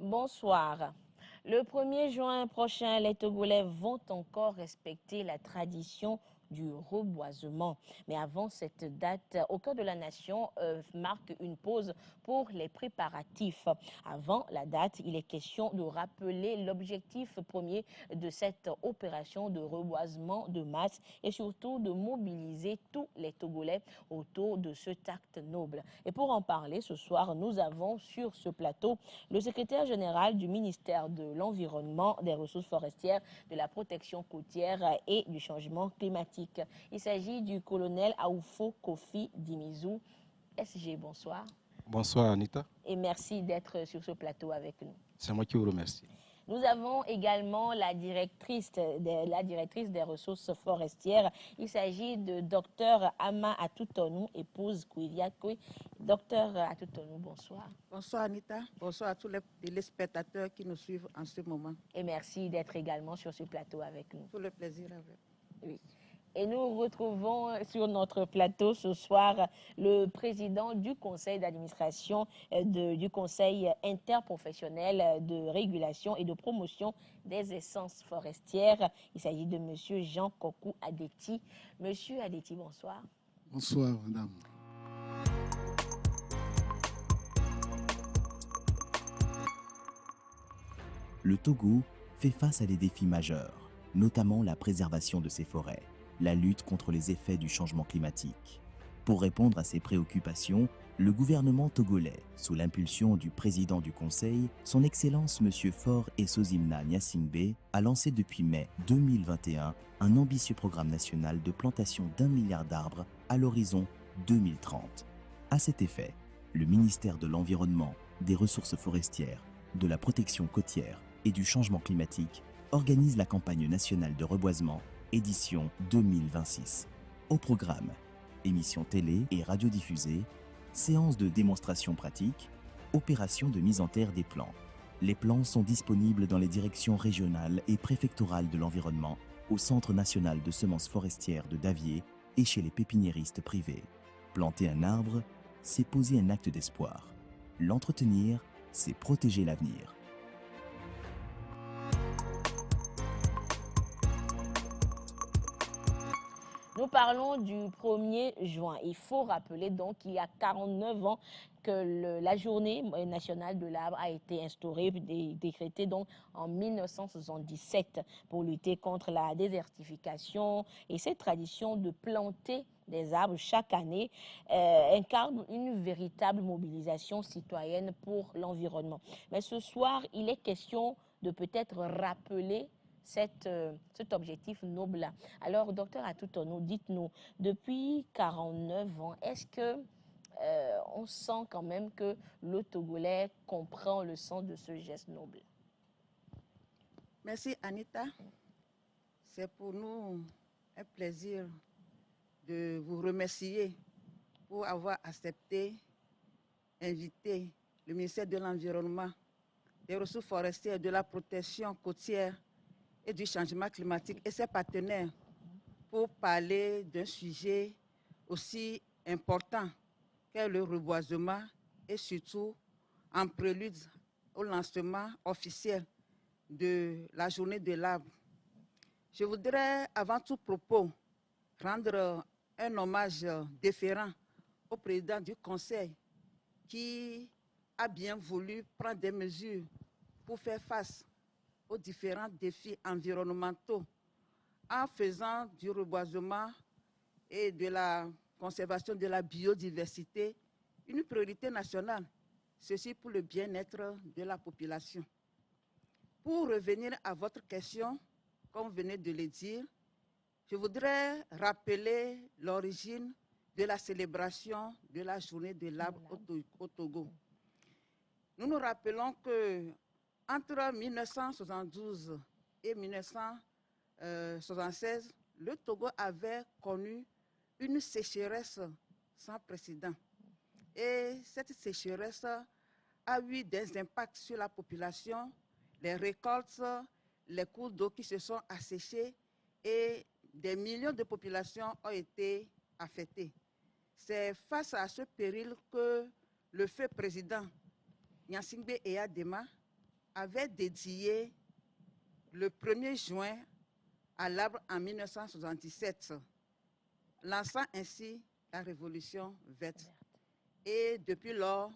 Bonsoir. Le 1er juin prochain, les Togolais vont encore respecter la tradition du reboisement. Mais avant cette date, au cœur de la nation marque une pause pour les préparatifs. Avant la date, il est question de rappeler l'objectif premier de cette opération de reboisement de masse et surtout de mobiliser tous les Togolais autour de cet acte noble. Et pour en parler ce soir, nous avons sur ce plateau le secrétaire général du ministère de l'Environnement, des Ressources forestières, de la protection côtière et du changement climatique. Il s'agit du colonel Aoufo Kofi Dimizou. SG, bonsoir. Bonsoir Anita. Et merci d'être sur ce plateau avec nous. C'est moi qui vous remercie. Nous avons également la directrice des ressources forestières. Il s'agit de Dr Ama Atutonou, épouse Kouiviakwe. Dr Atutonou, bonsoir. Bonsoir Anita, bonsoir à tous les téléspectateurs qui nous suivent en ce moment. Et merci d'être également sur ce plateau avec nous. Tout le plaisir avec. Oui. Et nous retrouvons sur notre plateau ce soir le président du conseil d'administration du conseil interprofessionnel de régulation et de promotion des essences forestières. Il s'agit de monsieur Jean Kokou Adeti. Monsieur Adeti, bonsoir. Bonsoir, madame. Le Togo fait face à des défis majeurs, notamment la préservation de ses forêts, la lutte contre les effets du changement climatique. Pour répondre à ces préoccupations, le gouvernement togolais, sous l'impulsion du président du Conseil, son Excellence M. Faure Essozimna Gnassingbé, a lancé depuis mai 2021 un ambitieux programme national de plantation d'1 milliard d'arbres à l'horizon 2030. À cet effet, le ministère de l'Environnement, des Ressources forestières, de la protection côtière et du changement climatique organise la campagne nationale de reboisement édition 2026. Au programme, émissions télé et radiodiffusées, séances de démonstration pratique, opérations de mise en terre des plants. Les plans sont disponibles dans les directions régionales et préfectorales de l'environnement, au Centre national de semences forestières de Davier et chez les pépiniéristes privés. Planter un arbre, c'est poser un acte d'espoir. L'entretenir, c'est protéger l'avenir. Nous parlons du 1er juin. Il faut rappeler donc qu'il y a 49 ans que la journée nationale de l'arbre a été instaurée, décrétée donc en 1977 pour lutter contre la désertification. Et cette tradition de planter des arbres chaque année incarne une véritable mobilisation citoyenne pour l'environnement. Mais ce soir, il est question de peut-être rappeler cet objectif noble. Alors, docteur Atutonou, dites-nous, depuis 49 ans, est-ce que on sent quand même que le Togolais comprend le sens de ce geste noble? Merci Anita. C'est pour nous un plaisir de vous remercier pour avoir accepté, invité le ministère de l'Environnement, des Ressources forestières, de la protection côtière et du changement climatique et ses partenaires pour parler d'un sujet aussi important qu'est le reboisement et surtout en prélude au lancement officiel de la journée de l'arbre. Je voudrais avant tout propos rendre un hommage déférent au président du Conseil qui a bien voulu prendre des mesures pour faire face aux différents défis environnementaux en faisant du reboisement et de la conservation de la biodiversité une priorité nationale, ceci pour le bien-être de la population. Pour revenir à votre question, comme vous venez de le dire, je voudrais rappeler l'origine de la célébration de la journée de l'arbre au Togo. Nous nous rappelons que entre 1972 et 1976, le Togo avait connu une sécheresse sans précédent. Et cette sécheresse a eu des impacts sur la population, les récoltes, les cours d'eau qui se sont asséchés et des millions de populations ont été affectées. C'est face à ce péril que le feu président Gnassingbé Eyadema avait dédié le 1er juin à l'arbre en 1977, lançant ainsi la révolution verte. Et depuis lors,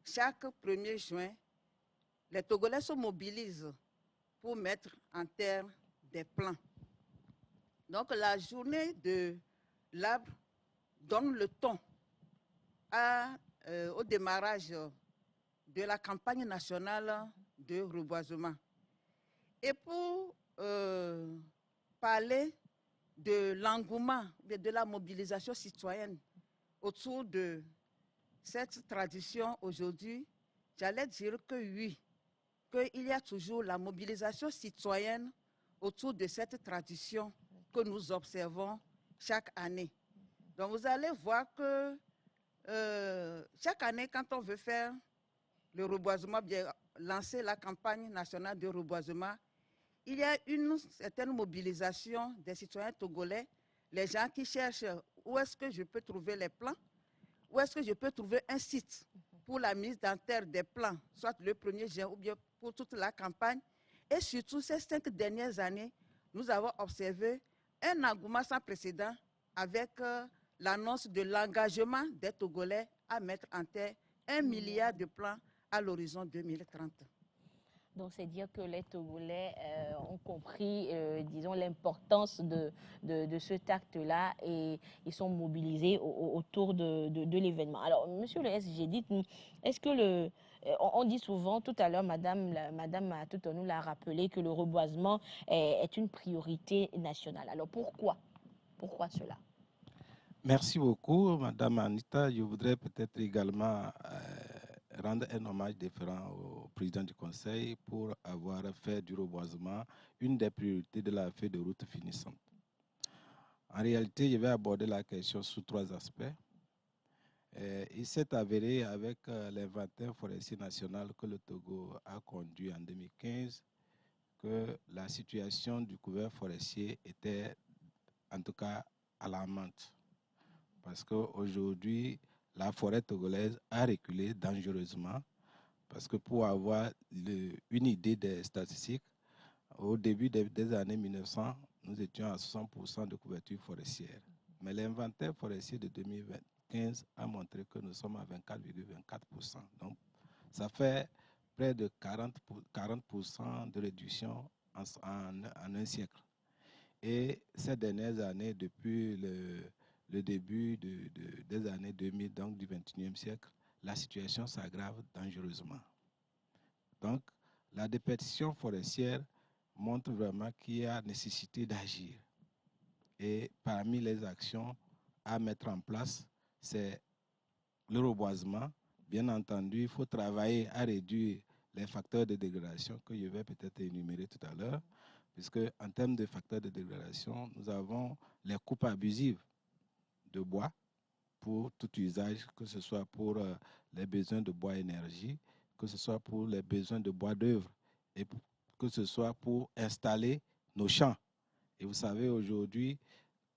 chaque 1er juin, les Togolais se mobilisent pour mettre en terre des plants. Donc la journée de l'arbre donne le ton au démarrage de la campagne nationale de reboisement. Et pour parler de l'engouement, de la mobilisation citoyenne autour de cette tradition aujourd'hui, j'allais dire que oui, qu'il y a toujours la mobilisation citoyenne autour de cette tradition que nous observons chaque année. Donc vous allez voir que chaque année, quand on veut faire le reboisement, bien lancer la campagne nationale de reboisement, il y a une certaine mobilisation des citoyens togolais, les gens qui cherchent où est-ce que je peux trouver les plants, où est-ce que je peux trouver un site pour la mise en terre des plants, soit le 1er juin ou bien pour toute la campagne. Et surtout, ces 5 dernières années, nous avons observé un engouement sans précédent avec l'annonce de l'engagement des Togolais à mettre en terre 1 milliard de plants à l'horizon 2030. Donc, c'est dire que les Togolais ont compris, disons, l'importance de cet acte-là et ils sont mobilisés autour de l'événement. Alors, monsieur le SG, dites-nous, est-ce que on dit souvent, tout à l'heure, Madame Matoutou nous l'a rappelé, que le reboisement est une priorité nationale. Alors, pourquoi cela? Merci beaucoup, Madame Anita. Je voudrais peut-être également rendre un hommage différent au président du Conseil pour avoir fait du reboisement une des priorités de la feuille de route finissante. En réalité, je vais aborder la question sous 3 aspects. Il s'est avéré avec l'inventaire forestier national que le Togo a conduit en 2015 que la situation du couvert forestier était en tout cas alarmante. Parce qu'aujourd'hui, la forêt togolaise a reculé dangereusement. Parce que pour avoir une idée des statistiques, au début des années 1900, nous étions à 60% de couverture forestière. Mais l'inventaire forestier de 2015 a montré que nous sommes à 24,24%. Donc, ça fait près de 40% de réduction en un siècle. Et ces dernières années, depuis le début des années 2000, donc du 21e siècle, la situation s'aggrave dangereusement. Donc, la déperdition forestière montre vraiment qu'il y a nécessité d'agir. Et parmi les actions à mettre en place, c'est le reboisement. Bien entendu, il faut travailler à réduire les facteurs de dégradation que je vais peut-être énumérer tout à l'heure, puisque en termes de facteurs de dégradation, nous avons les coupes abusives de bois pour tout usage, que ce soit pour les besoins de bois énergie, que ce soit pour les besoins de bois d'œuvre et que ce soit pour installer nos champs. Et vous savez aujourd'hui,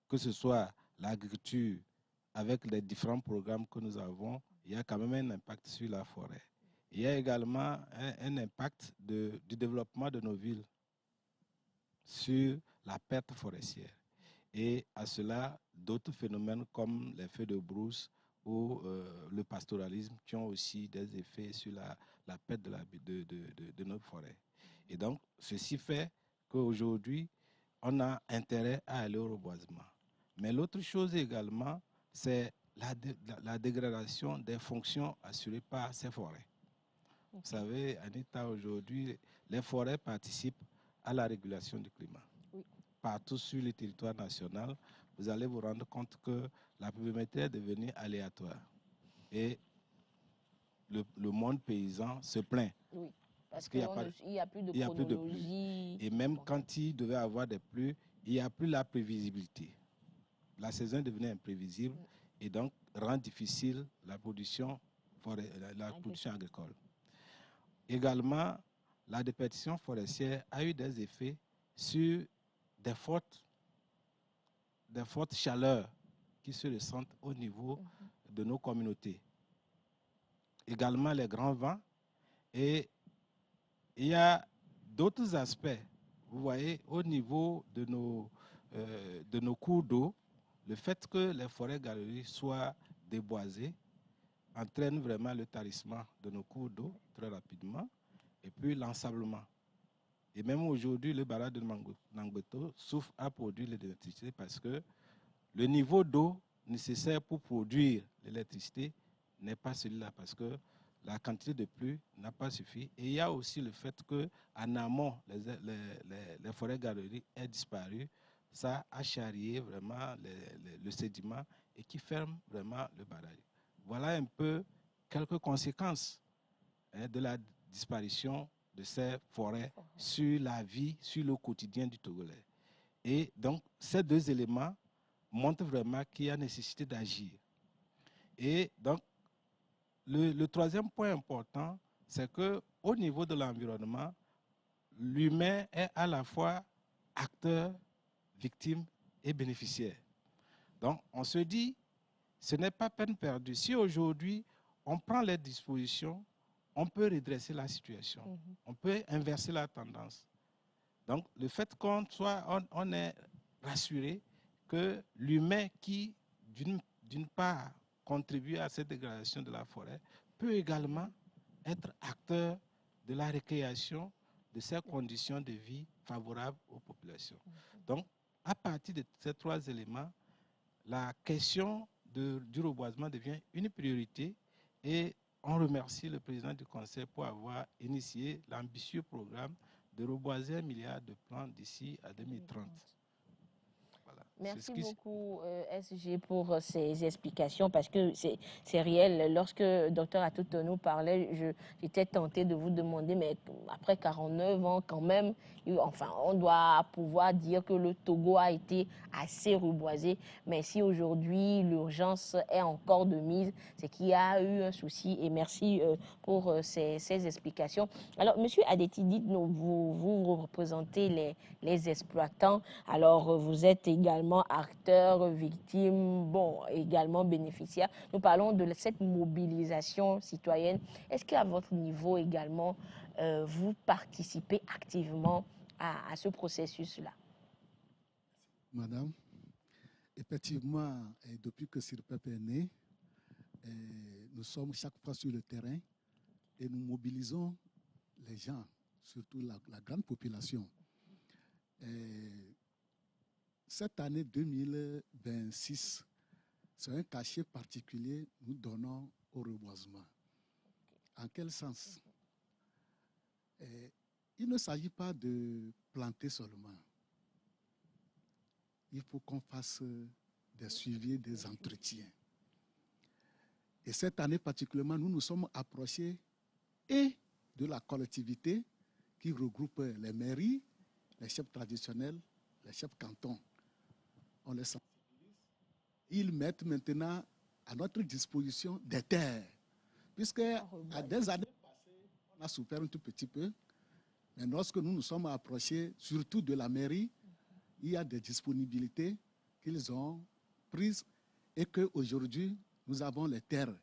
que ce soit l'agriculture avec les différents programmes que nous avons, il y a quand même un impact sur la forêt. Il y a également un impact du développement de nos villes sur la perte forestière. Et à cela, d'autres phénomènes comme les feux de brousse ou le pastoralisme qui ont aussi des effets sur la perte de nos forêts. Et donc, ceci fait qu'aujourd'hui, on a intérêt à aller au reboisement. Mais l'autre chose également, c'est la dégradation des fonctions assurées par ces forêts. Okay. Vous savez, Anita, aujourd'hui, les forêts participent à la régulation du climat. Oui. Partout sur le territoire national, vous allez vous rendre compte que la pluviométrie est devenue aléatoire. Et le monde paysan se plaint. Oui, parce qu'il n'y a plus de chronologie. Et même quand il devait avoir des pluies, il n'y a plus la prévisibilité. La saison devenait imprévisible et donc rend difficile la production agricole. Également, la déperdition forestière a eu des effets sur des fortes chaleurs qui se ressentent au niveau de nos communautés. Également les grands vents et Il y a d'autres aspects. Vous voyez, au niveau de nos cours d'eau, le fait que les forêts-galeries soient déboisées entraîne vraiment le tarissement de nos cours d'eau très rapidement, et puis l'ensablement. Et même aujourd'hui, le barrage de Nangbeto souffre à produire l'électricité parce que le niveau d'eau nécessaire pour produire l'électricité n'est pas celui-là, parce que la quantité de pluie n'a pas suffi. Et il y a aussi le fait qu'en amont, les forêts-galeries aient disparu. Ça a charrié vraiment le sédiment et qui ferme vraiment le barrage. Voilà un peu quelques conséquences de la disparition de ces forêts sur la vie, sur le quotidien du Togolais. Et donc, ces deux éléments montrent vraiment qu'il y a nécessité d'agir. Et donc, le troisième point important, c'est qu'au niveau de l'environnement, l'humain est à la fois acteur, victime et bénéficiaire. Donc, on se dit, ce n'est pas peine perdue. Si aujourd'hui, on prend les dispositions, on peut redresser la situation. On peut inverser la tendance. Donc, le fait on est rassuré que l'humain qui, d'une part, contribue à cette dégradation de la forêt, peut également être acteur de la récréation de ces conditions de vie favorables aux populations. Donc, à partir de ces trois éléments, la question du reboisement devient une priorité et on remercie le président du Conseil pour avoir initié l'ambitieux programme de reboiser 1 milliard de plants d'ici à 2030. Voilà. Merci beaucoup, SG, pour ces explications, parce que c'est réel. Lorsque Dr Atuto nous parlait, j'étais tentée de vous demander, mais après 49 ans, quand même, enfin, on doit pouvoir dire que le Togo a été assez reboisé. Mais si aujourd'hui l'urgence est encore de mise, c'est qu'il y a eu un souci. Et merci pour ces explications. Alors, Monsieur Adeti, dites-nous, vous représentez les exploitants. Alors, vous êtes également acteurs, victimes, bon, également bénéficiaires. Nous parlons de cette mobilisation citoyenne. Est-ce qu'à votre niveau également, vous participez activement à ce processus-là? Madame, effectivement, depuis que SIRPEP est né, nous sommes chaque fois sur le terrain et nous mobilisons les gens, surtout la grande population. Cette année 2026, c'est un cachet particulier que nous donnons au reboisement. En quel sens? Il ne s'agit pas de planter seulement. Il faut qu'on fasse des suivis, des entretiens. Et cette année particulièrement, nous nous sommes approchés et de la collectivité qui regroupe les mairies, les chefs traditionnels, les chefs cantons. On les sensibilise. Ils mettent maintenant à notre disposition des terres. Puisque à des années passées, on a souffert un tout petit peu. Mais lorsque nous nous sommes approchés, surtout de la mairie, il y a des disponibilités qu'ils ont prises et qu'aujourd'hui, nous avons les terres.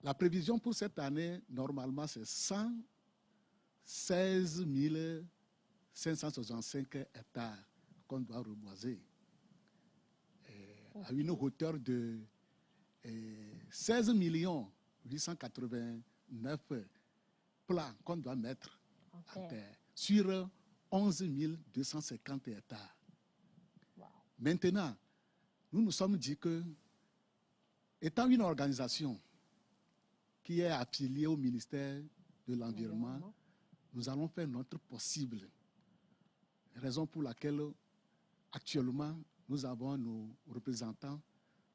La prévision pour cette année, normalement, c'est 116 565 hectares qu'on doit reboiser à une hauteur de 16 889 plants qu'on doit mettre à terre sur 11 250 hectares. Wow. Maintenant, nous nous sommes dit que, étant une organisation qui est affiliée au ministère de l'Environnement, nous allons faire notre possible. Raison pour laquelle, actuellement, nous avons nos représentants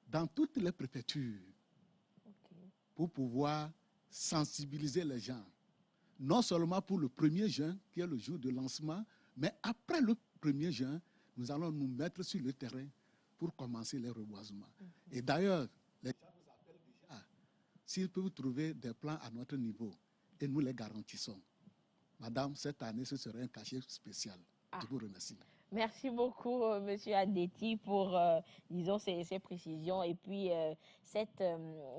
dans toutes les préfectures pour pouvoir sensibiliser les gens. Non seulement pour le 1er juin, qui est le jour de lancement, mais après le 1er juin, nous allons nous mettre sur le terrain pour commencer les reboisements. Et d'ailleurs, les gens nous appellent déjà s'ils peuvent trouver des plans à notre niveau, et nous les garantissons. Madame, cette année, ce serait un cachet spécial. Je vous remercie. Merci beaucoup, Monsieur Adeti, pour, disons, ces précisions et puis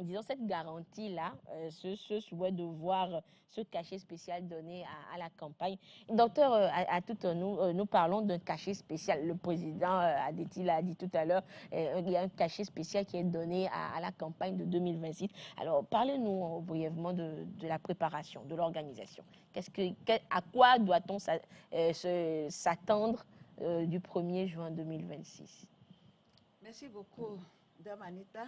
disons, cette garantie-là, ce souhait de voir ce cachet spécial donné à la campagne. Docteur nous parlons d'un cachet spécial. Le président Adeti l'a dit tout à l'heure, il y a un cachet spécial qui est donné à la campagne de 2026. Alors, parlez-nous brièvement de la préparation, de l'organisation. À quoi doit-on s'attendre du 1er juin 2026. Merci beaucoup, Dame Anita.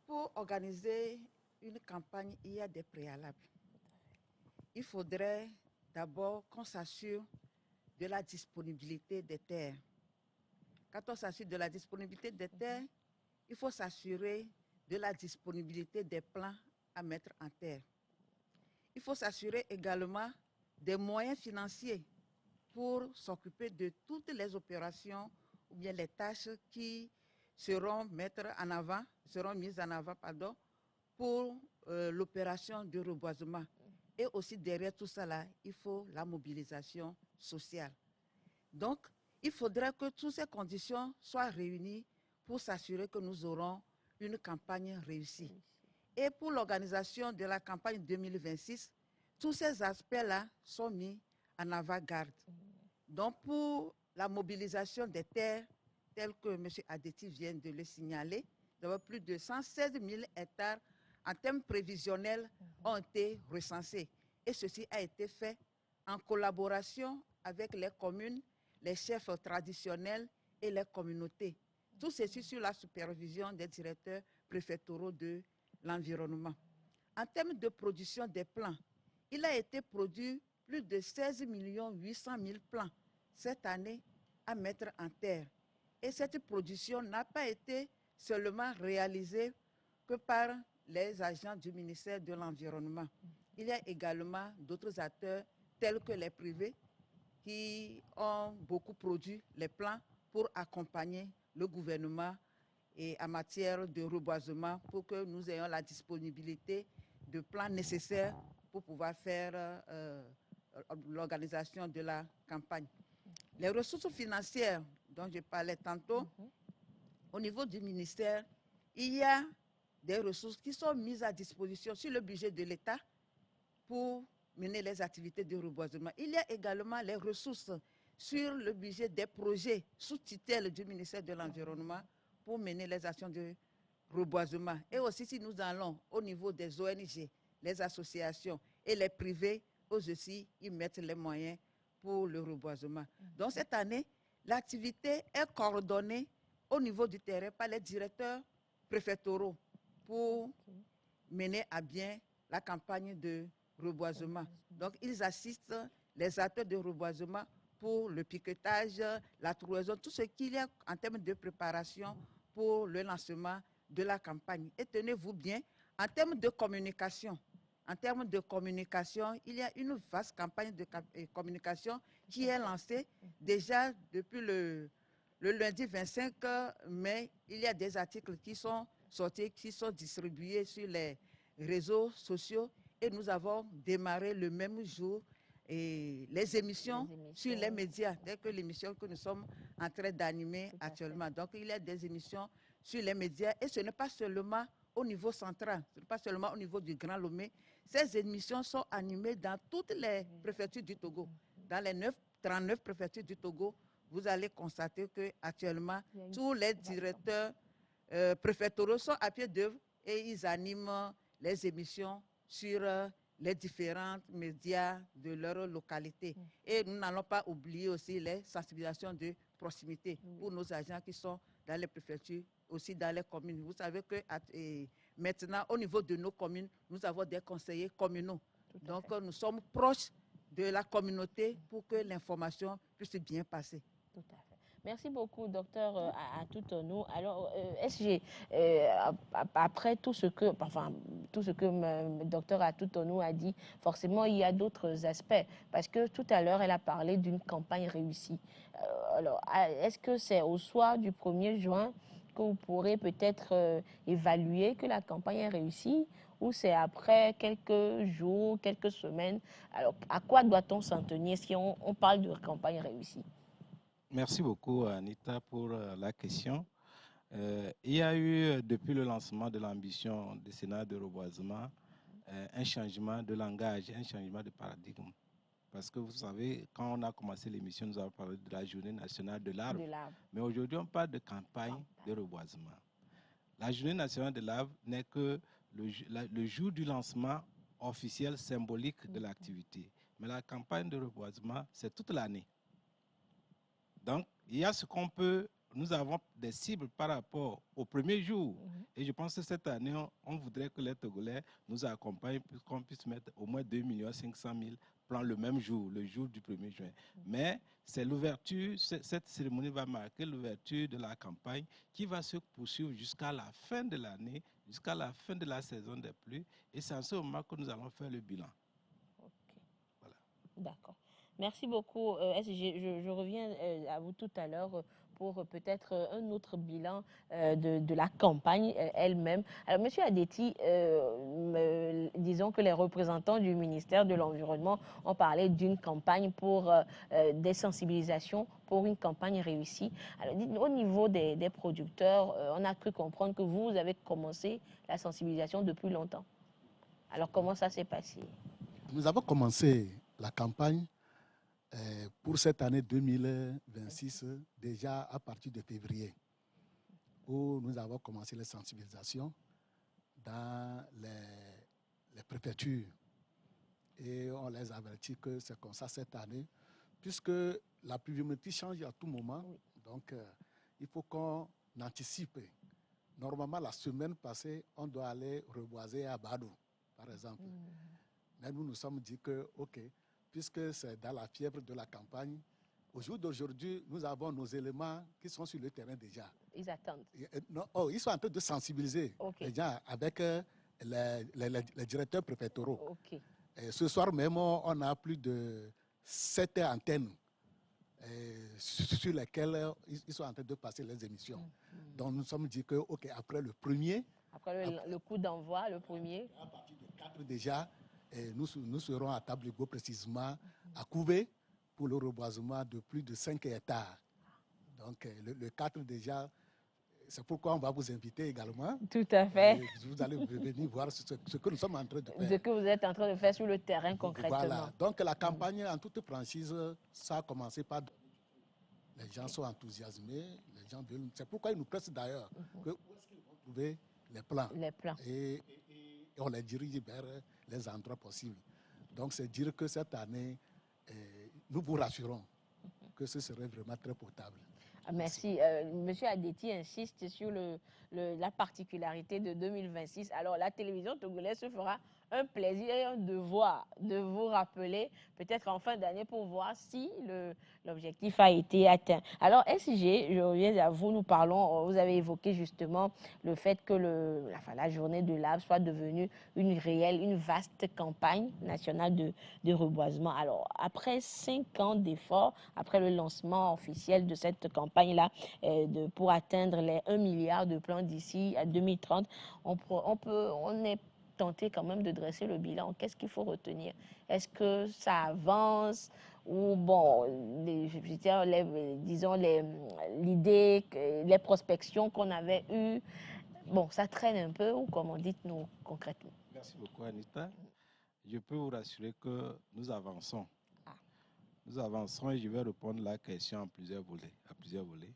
Pour organiser une campagne, il y a des préalables. Il faudrait d'abord qu'on s'assure de la disponibilité des terres. Quand on s'assure de la disponibilité des terres, il faut s'assurer de la disponibilité des plans à mettre en terre. Il faut s'assurer également des moyens financiers pour s'occuper de toutes les opérations ou bien les tâches qui seront mises en avant pour l'opération de reboisement. Et aussi derrière tout ça, là, il faut la mobilisation sociale. Donc, il faudrait que toutes ces conditions soient réunies pour s'assurer que nous aurons une campagne réussie. Et pour l'organisation de la campagne 2026, tous ces aspects-là sont mis en avant-garde. Donc, pour la mobilisation des terres, telle que M. Adeti vient de le signaler, plus de 116 000 hectares en termes prévisionnels ont été recensés. Et ceci a été fait en collaboration avec les communes, les chefs traditionnels et les communautés. Tout ceci sur la supervision des directeurs préfectoraux de l'environnement. En termes de production des plants, il a été produit plus de 16 800 000 plants cette année à mettre en terre. Et cette production n'a pas été seulement réalisée que par les agents du ministère de l'Environnement. Il y a également d'autres acteurs tels que les privés qui ont beaucoup produit les plants pour accompagner le gouvernement et en matière de reboisement pour que nous ayons la disponibilité de plans nécessaires pour pouvoir faire l'organisation de la campagne. Les ressources financières dont je parlais tantôt, au niveau du ministère, il y a des ressources qui sont mises à disposition sur le budget de l'État pour mener les activités de reboisement. Il y a également les ressources sur le budget des projets sous tutelle du ministère de l'Environnement pour mener les actions de reboisement. Et aussi, si nous allons au niveau des ONG, les associations et les privés, eux aussi, ils mettent les moyens pour le reboisement. Donc, cette année, l'activité est coordonnée au niveau du terrain par les directeurs préfectoraux pour mener à bien la campagne de reboisement. Donc, ils assistent les acteurs de reboisement pour le piquetage, la trouaison, tout ce qu'il y a en termes de préparation pour le lancement de la campagne. Et tenez-vous bien, en termes de communication, il y a une vaste campagne de communication qui est lancée déjà depuis le lundi 25 mai. Il y a des articles qui sont sortis, qui sont distribués sur les réseaux sociaux et nous avons démarré le même jour et les émissions sur les médias, dès que l'émission que nous sommes en train d'animer actuellement. Donc, il y a des émissions sur les médias et ce n'est pas seulement au niveau central, ce n'est pas seulement au niveau du Grand Lomé. Ces émissions sont animées dans toutes les préfectures du Togo. Dans les 39 préfectures du Togo, vous allez constater qu'actuellement, tous les directeurs préfectoraux sont à pied d'œuvre et ils animent les émissions sur les différents médias de leur localité. Et nous n'allons pas oublier aussi les sensibilisations de proximité pour nos agents qui sont dans les préfectures, aussi dans les communes. Vous savez que maintenant, au niveau de nos communes, nous avons des conseillers communaux. Donc, nous sommes proches de la communauté pour que l'information puisse bien passer. Tout à fait. Merci beaucoup, docteur Atoutonou. Alors, après tout ce que le docteur Atoutonou a dit, forcément, il y a d'autres aspects. Parce que tout à l'heure, elle a parlé d'une campagne réussie. Alors, est-ce que c'est au soir du 1er juin que vous pourrez peut-être évaluer que la campagne est réussie ou c'est après quelques jours, quelques semaines? Alors, à quoi doit-on s'en tenir si on parle de campagne réussie? Merci beaucoup, Anita, pour la question. Il y a eu, depuis le lancement de l'ambition du Sénat de reboisement, un changement de langage, un changement de paradigme. Parce que vous savez, quand on a commencé l'émission, nous avons parlé de la journée nationale de l'arbre. Mais aujourd'hui, on parle de campagne de reboisement. La journée nationale de l'arbre n'est que le jour du lancement officiel symbolique de l'activité. Mais la campagne de reboisement, c'est toute l'année. Donc, il y a ce qu'on peut... Nous avons des cibles par rapport au premier jour. Et je pense que cette année, on voudrait que les Togolais nous accompagnent pour qu'on puisse mettre au moins 2 500 000 plans le même jour, le jour du 1er juin. Mais c'est l'ouverture, cette cérémonie va marquer l'ouverture de la campagne qui va se poursuivre jusqu'à la fin de l'année, jusqu'à la fin de la saison des pluies. Et c'est en ce moment que nous allons faire le bilan. Okay. Voilà. D'accord. Merci beaucoup, SG. Je reviens à vous tout à l'heure pour peut-être un autre bilan de la campagne elle-même. Alors, Monsieur Adeti, disons que les représentants du ministère de l'Environnement ont parlé d'une campagne pour des sensibilisations, pour une campagne réussie. Alors, au niveau des producteurs, on a cru comprendre que vous avez commencé la sensibilisation depuis longtemps. Alors, comment ça s'est passé? Nous avons commencé la campagne pour cette année 2026, déjà à partir de février, où nous avons commencé les sensibilisations dans les préfectures. Et on les avertit que c'est comme ça cette année, puisque la pluviométrie change à tout moment. Donc, il faut qu'on anticipe. Normalement, la semaine passée, on doit aller reboiser à Badou, par exemple. Mais nous nous sommes dit que, OK, puisque c'est dans la fièvre de la campagne, au jour d'aujourd'hui, nous avons nos éléments qui sont sur le terrain déjà. Ils attendent. Ils sont en train de sensibiliser les gens avec les directeurs préfectoraux. Et ce soir même, on a plus de 7 antennes sur lesquelles ils sont en train de passer les émissions. Donc nous nous sommes dit que, OK, après le premier... Après le coup d'envoi, le premier... À partir de 4 déjà, nous serons à Tabligo précisément à Couvé pour le reboisement de plus de 5 hectares. Donc le 4 déjà, c'est pourquoi on va vous inviter également. Tout à fait. Vous allez venir voir ce que nous sommes en train de faire. Ce que vous êtes en train de faire sur le terrain concrètement. Voilà. Donc la campagne en toute franchise, ça a commencé par... Les gens sont enthousiasmés, les gens veulent... C'est pourquoi ils nous pressent d'ailleurs. Où est-ce qu'ils vont trouver les plans? Les plans. Et on les dirige vers les endroits possibles. Donc, c'est dire que cette année, nous vous rassurons que ce serait vraiment très potable. Merci. Monsieur Adeti insiste sur la particularité de 2026. Alors, la télévision togolaise se fera un plaisir et un devoir de vous rappeler, peut-être en fin d'année, pour voir si l'objectif a été atteint. Alors, SG, je reviens à vous, nous parlons, vous avez évoqué justement le fait que la journée de l'arbre soit devenue une vaste campagne nationale de reboisement. Alors, après 5 ans d'efforts, après le lancement officiel de cette campagne-là, pour atteindre les 1 milliard de plans d'ici à 2030, on est tenté quand même de dresser le bilan. Qu'est-ce qu'il faut retenir? Est-ce que ça avance ou bon, disons l'idée, les prospections qu'on avait eues, bon, ça traîne un peu ou comment dites-nous concrètement? Merci beaucoup, Anita. Je peux vous rassurer que nous avançons. Nous avançons et je vais répondre à la question à plusieurs volets.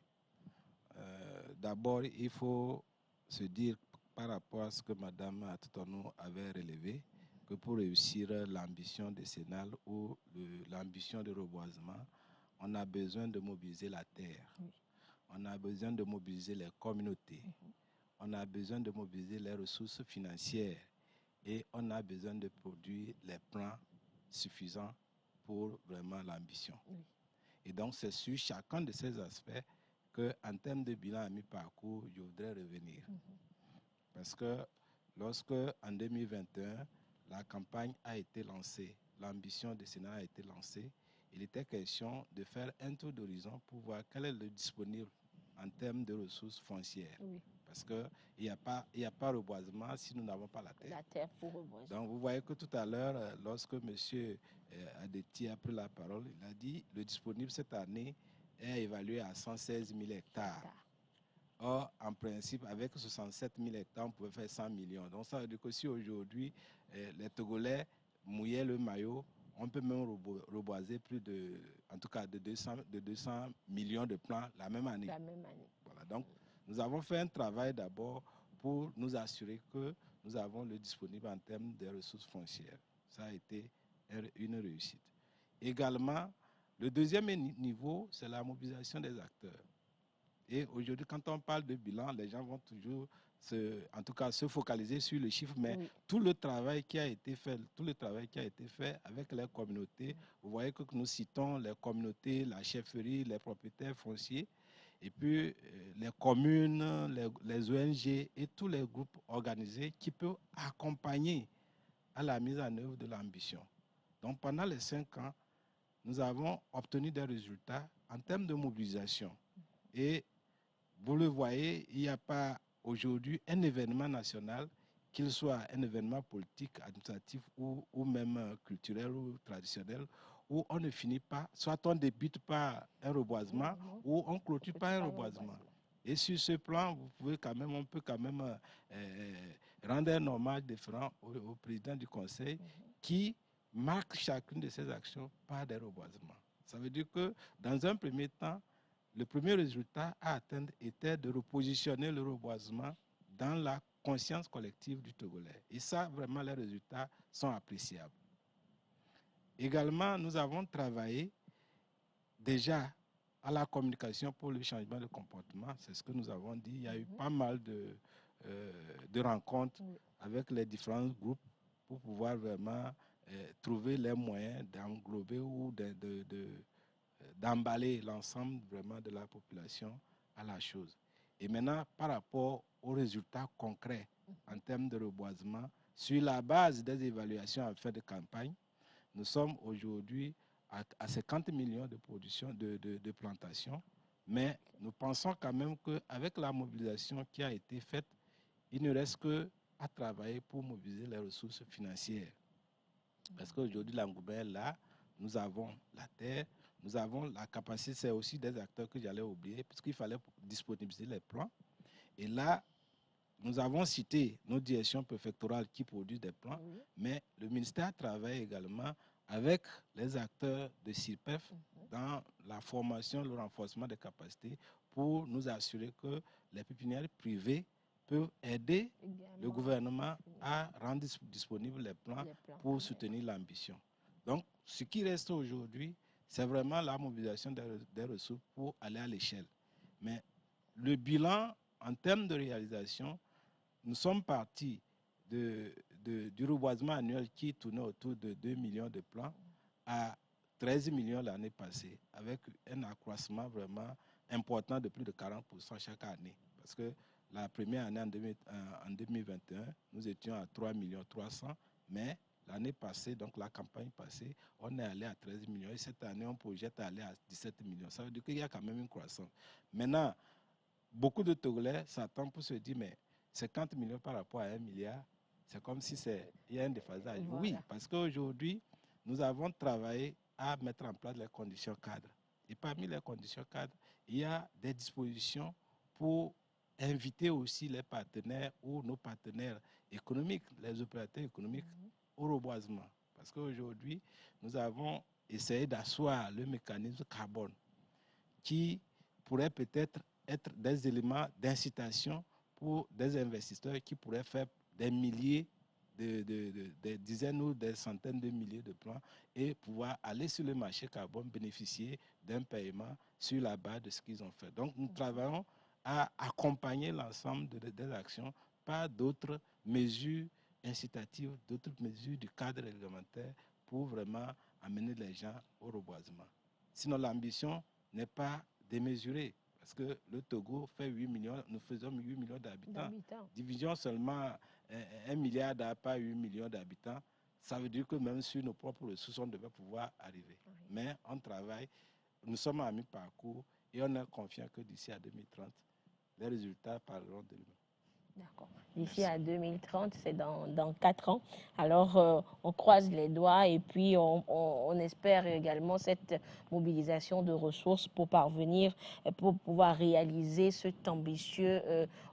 D'abord, il faut se dire par rapport à ce que Mme Atoutanou avait relevé, que pour réussir l'ambition décennale ou l'ambition de reboisement, on a besoin de mobiliser la terre, on a besoin de mobiliser les communautés, on a besoin de mobiliser les ressources financières et on a besoin de produire les plans suffisants pour vraiment l'ambition. Et donc, c'est sur chacun de ces aspects qu'en termes de bilan à mi-parcours, je voudrais revenir. Parce que lorsque, en 2021, la campagne a été lancée, l'ambition du Sénat a été lancée, il était question de faire un tour d'horizon pour voir quel est le disponible en termes de ressources foncières. Parce qu'il n'y a pas reboisement si nous n'avons pas la terre. La terre pour reboiser. Donc, vous voyez que tout à l'heure, lorsque M. Adeti a pris la parole, il a dit le disponible cette année est évalué à 116 000 hectares. Or, en principe, avec 67 000 hectares, on pouvait faire 100 millions. Donc, ça veut dire que si aujourd'hui, les Togolais mouillaient le maillot, on peut même reboiser plus de, en tout cas, de 200 millions de plants la même année. La même année. Voilà. Donc, nous avons fait un travail d'abord pour nous assurer que nous avons le disponible en termes de ressources foncières. Ça a été une réussite. Également, le deuxième niveau, c'est la mobilisation des acteurs. Et aujourd'hui, quand on parle de bilan, les gens vont toujours se focaliser sur le chiffre, mais oui, tout le travail qui a été fait, avec les communautés, vous voyez que nous citons les communautés, la chefferie, les propriétaires fonciers, et puis les communes, les ONG et tous les groupes organisés qui peuvent accompagner à la mise en œuvre de l'ambition. Donc pendant les 5 ans, nous avons obtenu des résultats en termes de mobilisation. Et vous le voyez, il n'y a pas aujourd'hui un événement national, qu'il soit un événement politique, administratif ou même culturel ou traditionnel, où on ne finit pas, soit on débute par un reboisement ou on clôture par un reboisement. Et sur ce plan, on peut quand même rendre un hommage différent au président du Conseil qui marque chacune de ces actions par des reboisements. Ça veut dire que dans un premier temps, le premier résultat à atteindre était de repositionner le reboisement dans la conscience collective du Togolais. Et ça, vraiment, les résultats sont appréciables. Également, nous avons travaillé déjà à la communication pour le changement de comportement. C'est ce que nous avons dit. Il y a eu pas mal de rencontres avec les différents groupes pour pouvoir vraiment trouver les moyens d'englober ou d'emballer l'ensemble vraiment de la population à la chose. Et maintenant, par rapport aux résultats concrets en termes de reboisement, sur la base des évaluations en fin de campagne, nous sommes aujourd'hui à 50 millions de production de plantations, mais nous pensons quand même qu'avec la mobilisation qui a été faite, il ne reste qu'à travailler pour mobiliser les ressources financières. Parce qu'aujourd'hui, l'Angoubin est là, nous avons la terre, nous avons la capacité, c'est aussi des acteurs que j'allais oublier, puisqu'il fallait disponibiliser les plans. Et là, nous avons cité nos directions préfectorales qui produisent des plans, mais le ministère travaille également avec les acteurs de CIRPEF dans la formation, le renforcement des capacités pour nous assurer que les pépinières privées peuvent aider le gouvernement à rendre disponibles les plans pour soutenir l'ambition. Donc, ce qui reste aujourd'hui, c'est vraiment la mobilisation des ressources pour aller à l'échelle. Mais le bilan, en termes de réalisation, nous sommes partis du reboisement annuel qui tournait autour de 2 millions de plants à 13 millions l'année passée, avec un accroissement vraiment important de plus de 40% chaque année. Parce que la première année, en 2021, nous étions à 3 300 000, mais l'année passée, donc la campagne passée, on est allé à 13 millions et cette année, on projette aller à 17 millions. Ça veut dire qu'il y a quand même une croissance. Maintenant, beaucoup de Togolais s'attendent pour se dire, mais 50 millions par rapport à 1 milliard, c'est comme si il y a un déphasage. Voilà. Oui, parce qu'aujourd'hui, nous avons travaillé à mettre en place les conditions cadres. Et parmi les conditions cadres, il y a des dispositions pour inviter aussi les partenaires ou nos partenaires économiques, les opérateurs économiques, au reboisement. Parce qu'aujourd'hui, nous avons essayé d'asseoir le mécanisme carbone qui pourrait peut-être être des éléments d'incitation pour des investisseurs qui pourraient faire des milliers, des dizaines ou des centaines de milliers de plans et pouvoir aller sur le marché carbone, bénéficier d'un paiement sur la base de ce qu'ils ont fait. Donc, nous travaillons à accompagner l'ensemble des actions par d'autres mesures incitatives, d'autres mesures du cadre réglementaire pour vraiment amener les gens au reboisement. Sinon, l'ambition n'est pas démesurée. Parce que le Togo fait 8 millions, nous faisons 8 millions d'habitants. Division seulement 1 milliard par 8 millions d'habitants, ça veut dire que même sur nos propres ressources, on devait pouvoir arriver. Mais on travaille, nous sommes à mi-parcours et on est confiant que d'ici à 2030, les résultats parleront de nous. D'accord. D'ici à 2030, c'est dans 4 ans. Alors, on croise les doigts et puis on espère également cette mobilisation de ressources pour parvenir, pour pouvoir réaliser cet ambitieux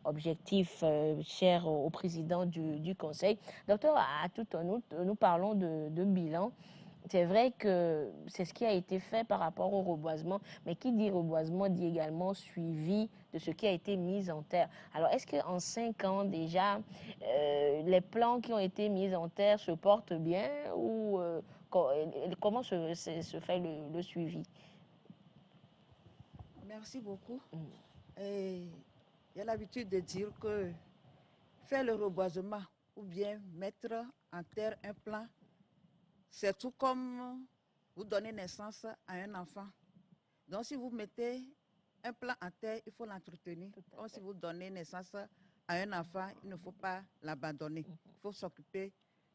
objectif cher au président du Conseil. Docteur, à tout en outre, nous parlons de bilan. C'est vrai que c'est ce qui a été fait par rapport au reboisement, mais qui dit reboisement dit également suivi de ce qui a été mis en terre. Alors, est-ce qu'en 5 ans déjà, les plans qui ont été mis en terre se portent bien ou comment se fait le suivi? Merci beaucoup. Et j'ai l'habitude de dire que faire le reboisement ou bien mettre en terre un plan, c'est tout comme vous donnez naissance à un enfant. Donc, si vous mettez un plan en terre, il faut l'entretenir. Comme si vous donnez naissance à un enfant, il ne faut pas l'abandonner. Il faut s'occuper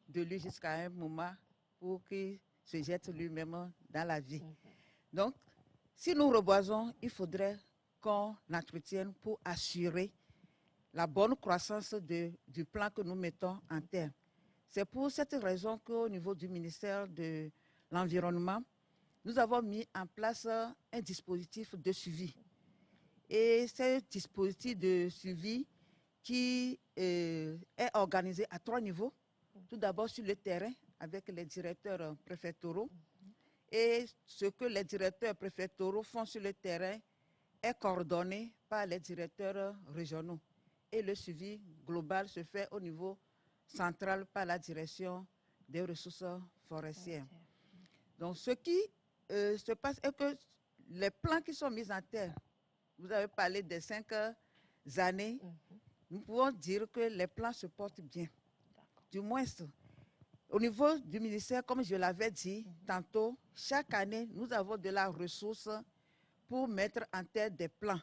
de lui jusqu'à un moment pour qu'il se jette lui-même dans la vie. Donc, si nous reboisons, il faudrait qu'on l'entretienne pour assurer la bonne croissance du plan que nous mettons en terre. C'est pour cette raison qu'au niveau du ministère de l'Environnement, nous avons mis en place un dispositif de suivi. Et ce dispositif de suivi qui est organisé à 3 niveaux. Tout d'abord sur le terrain avec les directeurs préfectoraux. Et ce que les directeurs préfectoraux font sur le terrain est coordonné par les directeurs régionaux. Et le suivi global se fait au niveau central par la direction des ressources forestières. Donc, ce qui se passe est que les plans qui sont mis en terre, vous avez parlé des 5 années, nous pouvons dire que les plans se portent bien. Du moins, au niveau du ministère, comme je l'avais dit tantôt, chaque année, nous avons de la ressource pour mettre en terre des plans,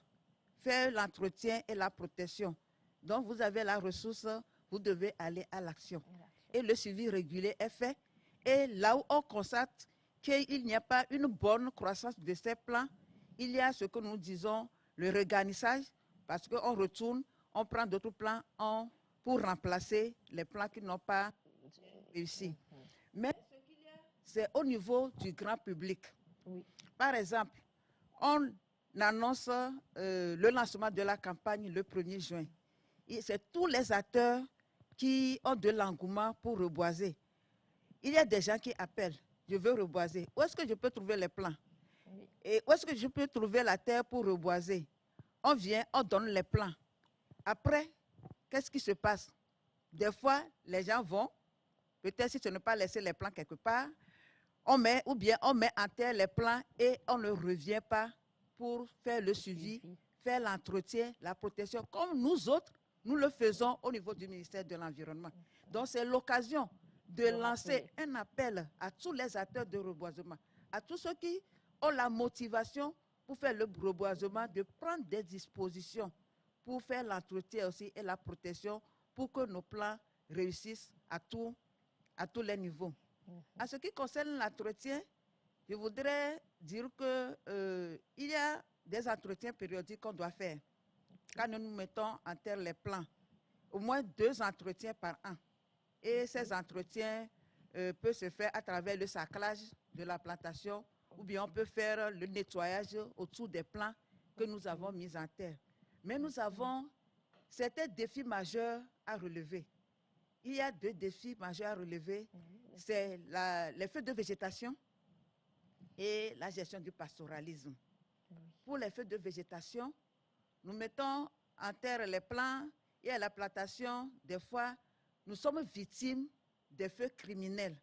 faire l'entretien et la protection. Donc, vous avez la ressource, vous devez aller à l'action. Et le suivi régulier est fait. Et là où on constate qu'il n'y a pas une bonne croissance de ces plans, il y a ce que nous disons le regarnissage, parce qu'on retourne, on prend d'autres plans pour remplacer les plans qui n'ont pas réussi. Mais ce qu'il y a, c'est au niveau du grand public. Oui. Par exemple, on annonce le lancement de la campagne le 1er juin. C'est tous les acteurs qui ont de l'engouement pour reboiser. Il y a des gens qui appellent, je veux reboiser. Où est-ce que je peux trouver les plans? Oui. Et où est-ce que je peux trouver la terre pour reboiser? On vient, on donne les plans. Après, qu'est-ce qui se passe? Des fois, les gens vont, peut-être si ce n'est pas laisser les plans quelque part, on met en terre les plans et on ne revient pas pour faire le suivi, faire l'entretien, la protection, comme nous autres, nous le faisons au niveau du ministère de l'Environnement. Donc, c'est l'occasion de lancer un appel à tous les acteurs de reboisement, à tous ceux qui ont la motivation pour faire le reboisement, de prendre des dispositions pour faire l'entretien aussi et la protection pour que nos plans réussissent à tous les niveaux. En ce qui concerne l'entretien, je voudrais dire qu'il y a des entretiens périodiques qu'on doit faire. Quand nous mettons en terre les plans, au moins 2 entretiens par an. Et ces entretiens peuvent se faire à travers le saclage de la plantation ou bien on peut faire le nettoyage autour des plants que nous avons mis en terre. Mais nous avons certains défis majeurs à relever. Il y a 2 défis majeurs à relever. C'est les feux de végétation et la gestion du pastoralisme. Pour les feux de végétation, nous mettons en terre les plants et à la plantation, des fois, nous sommes victimes des feux criminels,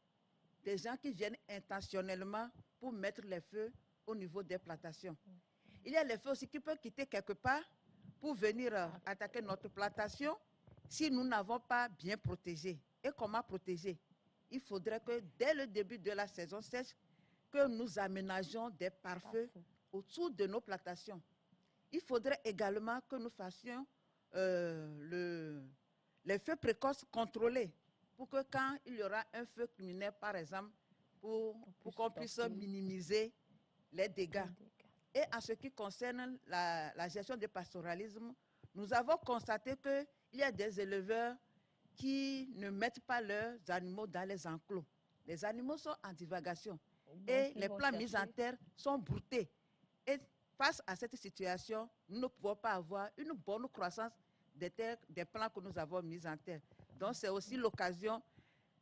des gens qui viennent intentionnellement pour mettre les feux au niveau des plantations. Il y a les feux aussi qui peuvent quitter quelque part pour venir attaquer notre plantation si nous n'avons pas bien protégé. Et comment protéger? Il faudrait que dès le début de la saison sèche, que nous aménagions des pare-feux autour de nos plantations. Il faudrait également que nous fassions les feux précoces contrôlés pour que quand il y aura un feu criminel, par exemple, pour qu'on puisse minimiser les dégâts. Et en ce qui concerne la gestion du pastoralisme, nous avons constaté qu'il il y a des éleveurs qui ne mettent pas leurs animaux dans les enclos. Les animaux sont en divagation et les plants mis en terre sont broutés. Et face à cette situation, nous ne pouvons pas avoir une bonne croissance des plants que nous avons mis en terre. Donc, c'est aussi l'occasion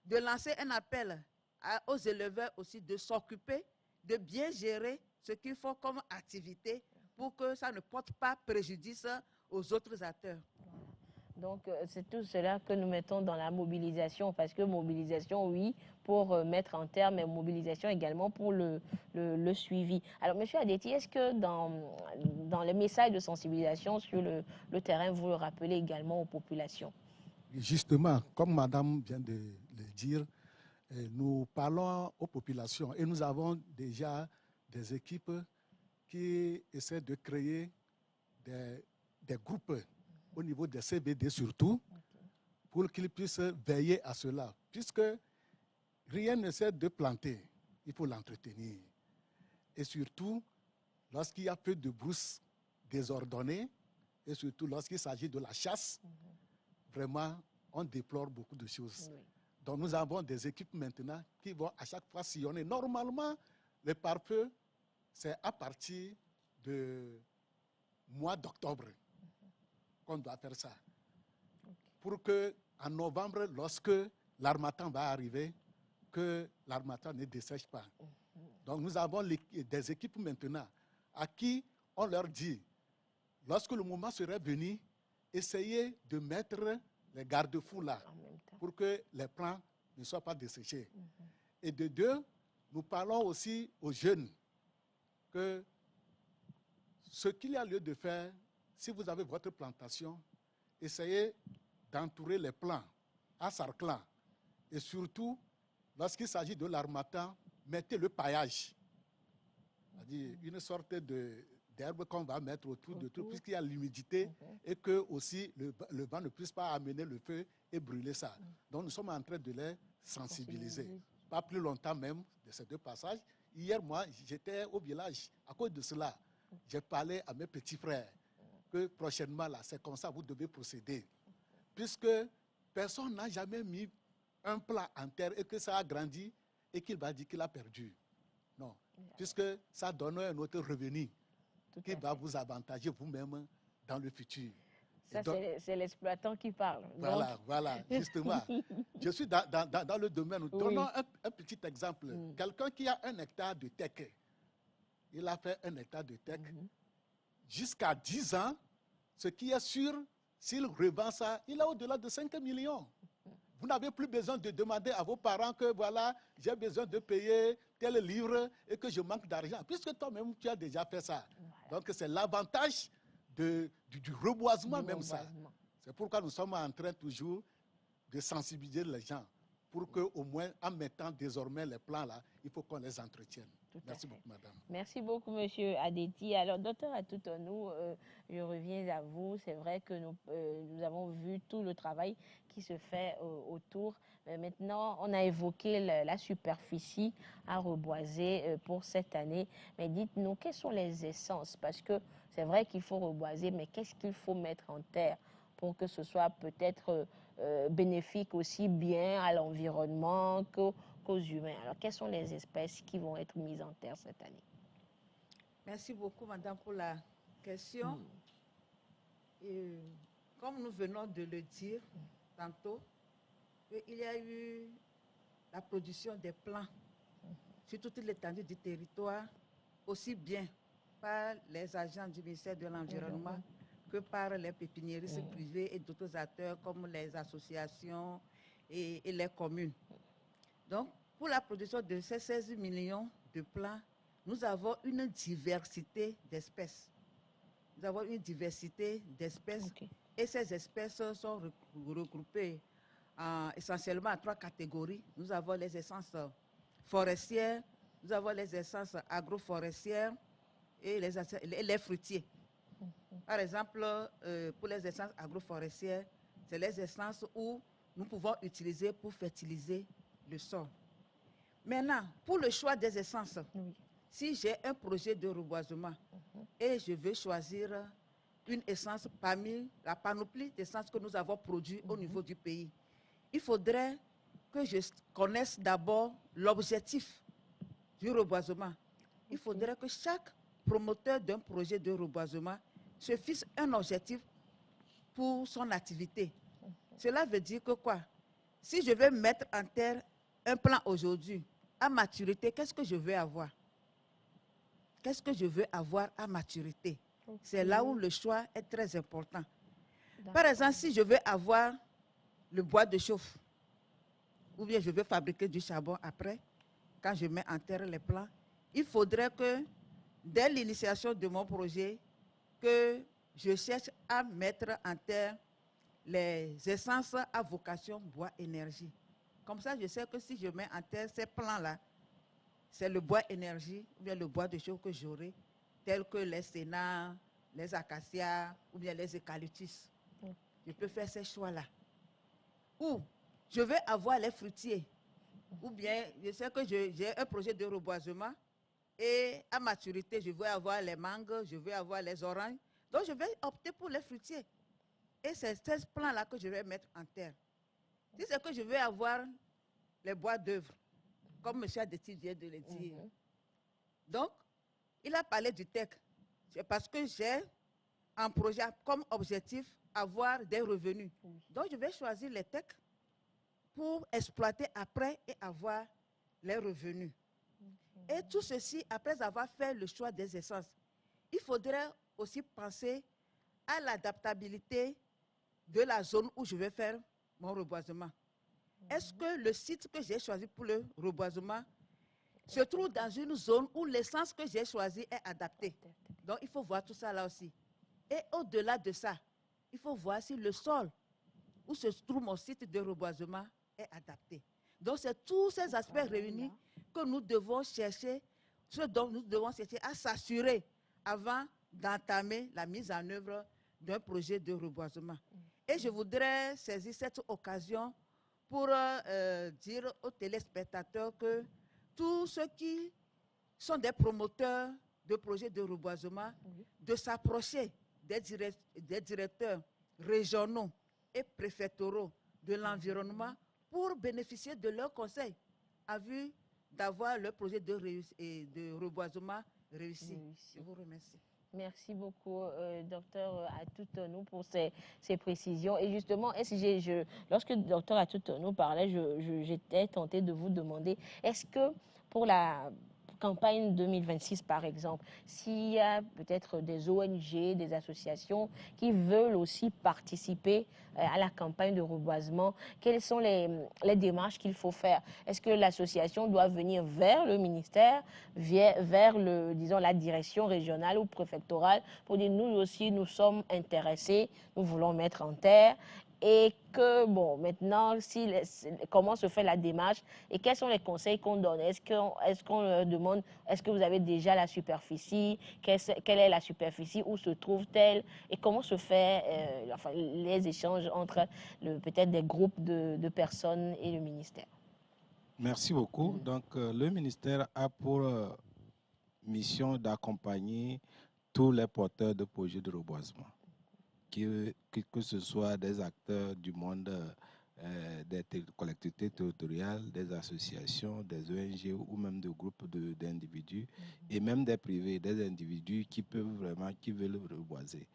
de lancer un appel aux éleveurs aussi de s'occuper, de bien gérer ce qu'ils font comme activité pour que ça ne porte pas préjudice aux autres acteurs. Donc, c'est tout cela que nous mettons dans la mobilisation, parce que mobilisation, oui, pour mettre en terme, mais mobilisation également pour le suivi. Alors, M. Adeti, est-ce que dans les messages de sensibilisation sur le terrain, vous le rappelez également aux populations? Justement, comme Madame vient de le dire, nous parlons aux populations et nous avons déjà des équipes qui essaient de créer des groupes au niveau des CBD surtout, pour qu'ils puissent veiller à cela. Puisque rien ne sert de planter, il faut l'entretenir. Et surtout, lorsqu'il y a peu de brousses désordonnées, et surtout lorsqu'il s'agit de la chasse, vraiment, on déplore beaucoup de choses. Oui. Donc nous avons des équipes maintenant qui vont à chaque fois sillonner. Normalement, les pare-feux, c'est à partir du mois d'octobre qu'on doit faire ça. Pour qu'en novembre, lorsque l'harmattan va arriver, que l'harmattan ne dessèche pas. Donc nous avons des équipes maintenant à qui on leur dit, lorsque le moment serait venu, essayez de mettre les garde-fous là pour que les plants ne soient pas desséchés. Et de deux, nous parlons aussi aux jeunes que ce qu'il y a lieu de faire, si vous avez votre plantation, essayez d'entourer les plants en sarclant. Et surtout, lorsqu'il s'agit de l'harmattan, mettez le paillage. C'est-à-dire une sorte d'herbe qu'on va mettre autour de tout, puisqu'il y a l'humidité et que aussi le vent ne puisse pas amener le feu et brûler ça. Donc nous sommes en train de les sensibiliser. Pas plus longtemps même de ces deux passages. Hier, moi, j'étais au village. À cause de cela, j'ai parlé à mes petits frères que prochainement, là, c'est comme ça que vous devez procéder. Puisque personne n'a jamais mis un plat en terre et que ça a grandi et qu'il va dire qu'il a perdu. Non, puisque ça donne un autre revenu qui va vous avantager vous-même dans le futur. Ça, c'est l'exploitant qui parle. Voilà, donc... voilà, justement. Je suis dans le domaine. Nous donnons un petit exemple. Quelqu'un qui a 1 hectare de teck, il a fait 1 hectare de teck. Jusqu'à 10 ans, ce qui est sûr, s'il revend ça, il a au-delà de 5 millions. Vous n'avez plus besoin de demander à vos parents que voilà, j'ai besoin de payer tel livre et que je manque d'argent, puisque toi-même, tu as déjà fait ça. Voilà. Donc, c'est l'avantage du reboisement même ça. C'est pourquoi nous sommes en train toujours de sensibiliser les gens pour qu'au moins, en mettant désormais les plans là, il faut qu'on les entretienne. Merci beaucoup, madame. Merci beaucoup, monsieur Adeti. Alors, docteur Atoutonou, je reviens à vous. C'est vrai que nous avons vu tout le travail qui se fait autour. Mais maintenant, on a évoqué la superficie à reboiser pour cette année. Mais dites-nous, quelles sont les essences? Parce que c'est vrai qu'il faut reboiser, mais qu'est-ce qu'il faut mettre en terre pour que ce soit peut-être bénéfique aussi bien à l'environnement qu'aux humains? Alors, quelles sont les espèces qui vont être mises en terre cette année? Merci beaucoup, madame, pour la question. Et comme nous venons de le dire tantôt, il y a eu la production des plants sur toute l'étendue du territoire, aussi bien par les agents du ministère de l'Environnement que par les pépiniéristes privés et d'autres acteurs comme les associations et les communes. Donc, pour la production de ces 16 millions de plants, nous avons une diversité d'espèces. Nous avons une diversité d'espèces et ces espèces sont regroupées essentiellement en 3 catégories. Nous avons les essences forestières, nous avons les essences agroforestières et les fruitiers. Par exemple, pour les essences agroforestières, c'est les essences où nous pouvons utiliser pour fertiliser le sol. Maintenant, pour le choix des essences, si j'ai un projet de reboisement et je veux choisir une essence parmi la panoplie d'essences que nous avons produites au niveau du pays. Il faudrait que je connaisse d'abord l'objectif du reboisement. Il faudrait que chaque promoteur d'un projet de reboisement se fixe un objectif pour son activité. Cela veut dire que quoi? Si je veux mettre en terre un plan aujourd'hui, à maturité, qu'est-ce que je veux avoir? Qu'est-ce que je veux avoir à maturité? C'est là où le choix est très important. Par exemple, si je veux avoir le bois de chauffe, ou bien je veux fabriquer du charbon après, quand je mets en terre les plans, il faudrait que, dès l'initiation de mon projet, que je cherche à mettre en terre les essences à vocation bois-énergie. Comme ça, je sais que si je mets en terre ces plans-là, c'est le bois-énergie ou bien le bois de chauffe que j'aurai, tel que les sénats, les acacias ou bien les eucalyptus. Je peux faire ces choix-là. Ou je veux avoir les fruitiers. Ou bien, je sais que j'ai un projet de reboisement et à maturité, je veux avoir les mangues, je veux avoir les oranges. Donc, je vais opter pour les fruitiers. Et c'est ce plan-là que je vais mettre en terre. Si c'est que je veux avoir les bois d'œuvre, comme M. Adeti vient de le dire. Donc, il a parlé du TEC. C'est parce que j'ai un projet comme objectif avoir des revenus. Donc, je vais choisir les TEC pour exploiter après et avoir les revenus. Et tout ceci, après avoir fait le choix des essences, il faudrait aussi penser à l'adaptabilité de la zone où je vais faire mon reboisement. Est-ce que le site que j'ai choisi pour le reboisement se trouve dans une zone où l'essence que j'ai choisie est adaptée? Donc, il faut voir tout ça là aussi. Et au-delà de ça, il faut voir si le sol où se trouve mon site de reboisement est adapté. Donc, c'est tous ces aspects réunis que nous devons chercher, ce dont nous devons chercher à s'assurer avant d'entamer la mise en œuvre d'un projet de reboisement. Et je voudrais saisir cette occasion pour dire aux téléspectateurs que tous ceux qui sont des promoteurs de projets de reboisement, de s'approcher des directeurs régionaux et préfectoraux de l'environnement pour bénéficier de leurs conseils à vue d'avoir le projet de reboisement réussi. Je vous remercie. Merci beaucoup, docteur Atoutonou, pour ces précisions. Et justement, lorsque le docteur Atoutonou parlait, j'étais tentée de vous demander, est-ce que pour la campagne 2026, par exemple, s'il y a peut-être des ONG, des associations qui veulent aussi participer à la campagne de reboisement, quelles sont les démarches qu'il faut faire? Est-ce que l'association doit venir vers le ministère, vers disons, la direction régionale ou préfectorale pour dire nous aussi, nous sommes intéressés, nous voulons mettre en terre? Et que, bon, maintenant, comment se fait la démarche et quels sont les conseils qu'on donne? Est-ce qu'on leur demande, est-ce que vous avez déjà la superficie? Quelle est la superficie? Où se trouve-t-elle? Et comment se fait les échanges entre peut-être des groupes de personnes et le ministère? Merci beaucoup. Donc, le ministère a pour mission d'accompagner tous les porteurs de projets de reboisement. Que ce soit des acteurs du monde des collectivités territoriales, des associations, des ONG ou même de groupes d'individus et même des privés, des individus qui veulent reboiser.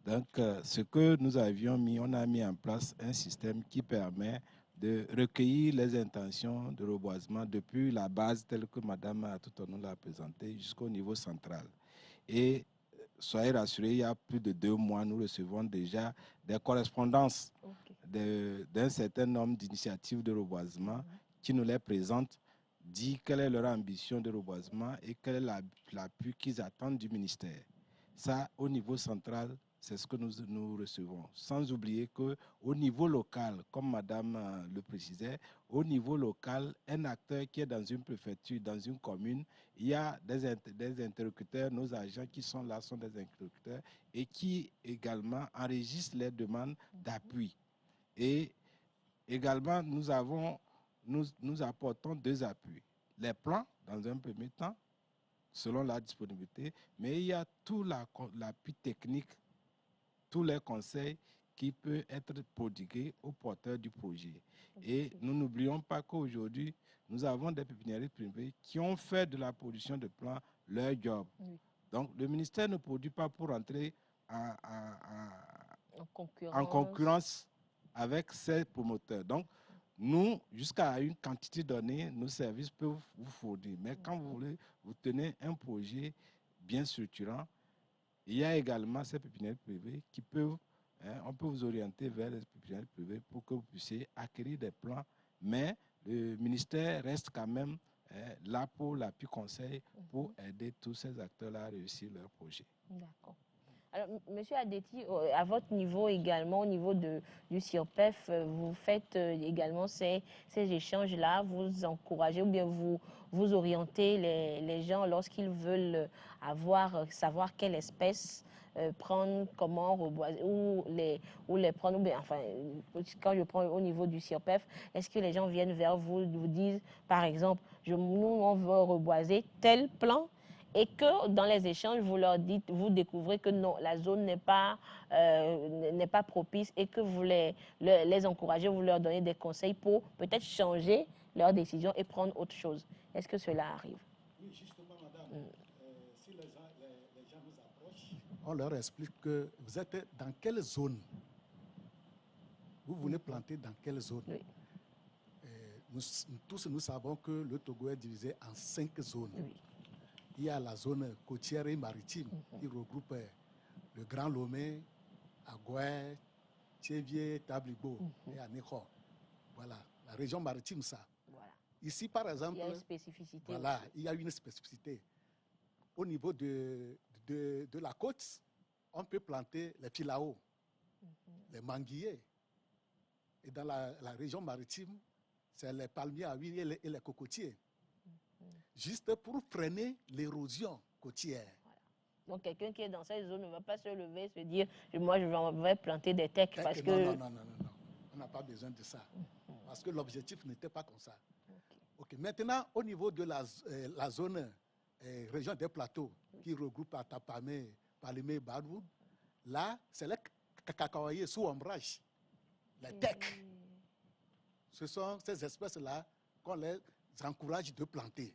Donc, ce que nous avions mis, on a mis en place un système qui permet de recueillir les intentions de reboisement depuis la base telle que Mme Atoutonou l'a présentée jusqu'au niveau central. Et soyez rassurés, il y a plus de 2 mois, nous recevons déjà des correspondances d'un certain nombre d'initiatives de reboisement qui nous les présentent, dit quelle est leur ambition de reboisement et quel est l'appui qu'ils attendent du ministère. Ça, au niveau central, c'est ce que nous recevons. Sans oublier qu'au niveau local, comme Madame le précisait, au niveau local, un acteur qui est dans une préfecture, dans une commune, il y a des interlocuteurs, nos agents qui sont là sont des interlocuteurs et qui également enregistrent les demandes d'appui. Et également, nous apportons 2 appuis. Les plans, dans un premier temps, selon la disponibilité, mais il y a tout l'appui technique tous les conseils qui peuvent être prodigués aux porteurs du projet. Et nous n'oublions pas qu'aujourd'hui, nous avons des pépiniéristes privés qui ont fait de la production de plants leur job. Oui. Donc, le ministère ne produit pas pour entrer en concurrence avec ces promoteurs. Donc, nous, jusqu'à une quantité donnée, nos services peuvent vous fournir. Mais quand vous voulez, vous tenez un projet bien structurant, il y a également ces pépinières privées qui peuvent, on peut vous orienter vers les pépinières privées pour que vous puissiez acquérir des plants. Mais le ministère reste quand même là pour l'appui conseil pour aider tous ces acteurs-là à réussir leur projet. D'accord. Alors, M. Adeti, à votre niveau également, au niveau du CIRPEF, vous faites également ces échanges-là, vous encouragez ou bien vous orientez les gens lorsqu'ils veulent savoir quelle espèce prendre, comment reboiser, ou les prendre, ou bien, enfin, quand je prends au niveau du CIRPEF, est-ce que les gens viennent vers vous, vous disent, par exemple, nous, on veut reboiser tel plan, et que dans les échanges, vous leur dites, vous découvrez que non, la zone n'est pas propice et que vous les encouragez, vous leur donnez des conseils pour peut-être changer leur décision et prendre autre chose. Est-ce que cela arrive? Oui, justement, madame. Si les gens nous approchent, on leur explique que vous êtes dans quelle zone. Vous voulez planter dans quelle zone? Oui. Nous savons que le Togo est divisé en 5 zones. Oui. Il y a la zone côtière et maritime qui regroupe le Grand Lomé, Agoué, Tchévier, Tablibo et Aného. Voilà, la région maritime, ça. Voilà. Ici, par exemple, il y a une spécificité. Voilà, aussi. Il y a une spécificité. Au niveau de la côte, on peut planter les filao, les manguiers. Et dans la région maritime, c'est les palmiers à huile et les cocotiers. Juste pour freiner l'érosion côtière. Voilà. Donc, quelqu'un qui est dans cette zone ne va pas se lever et se dire « moi, je vais planter des tecs parce que… » Non. On n'a pas besoin de ça. Parce que l'objectif n'était pas comme ça. Okay. Maintenant, au niveau de la zone région des plateaux qui regroupe Atapamé, Palimé, Badou, là, c'est les cacaoyers sous ombrage, les tecs. Ce sont ces espèces-là qu'on les encourage de planter.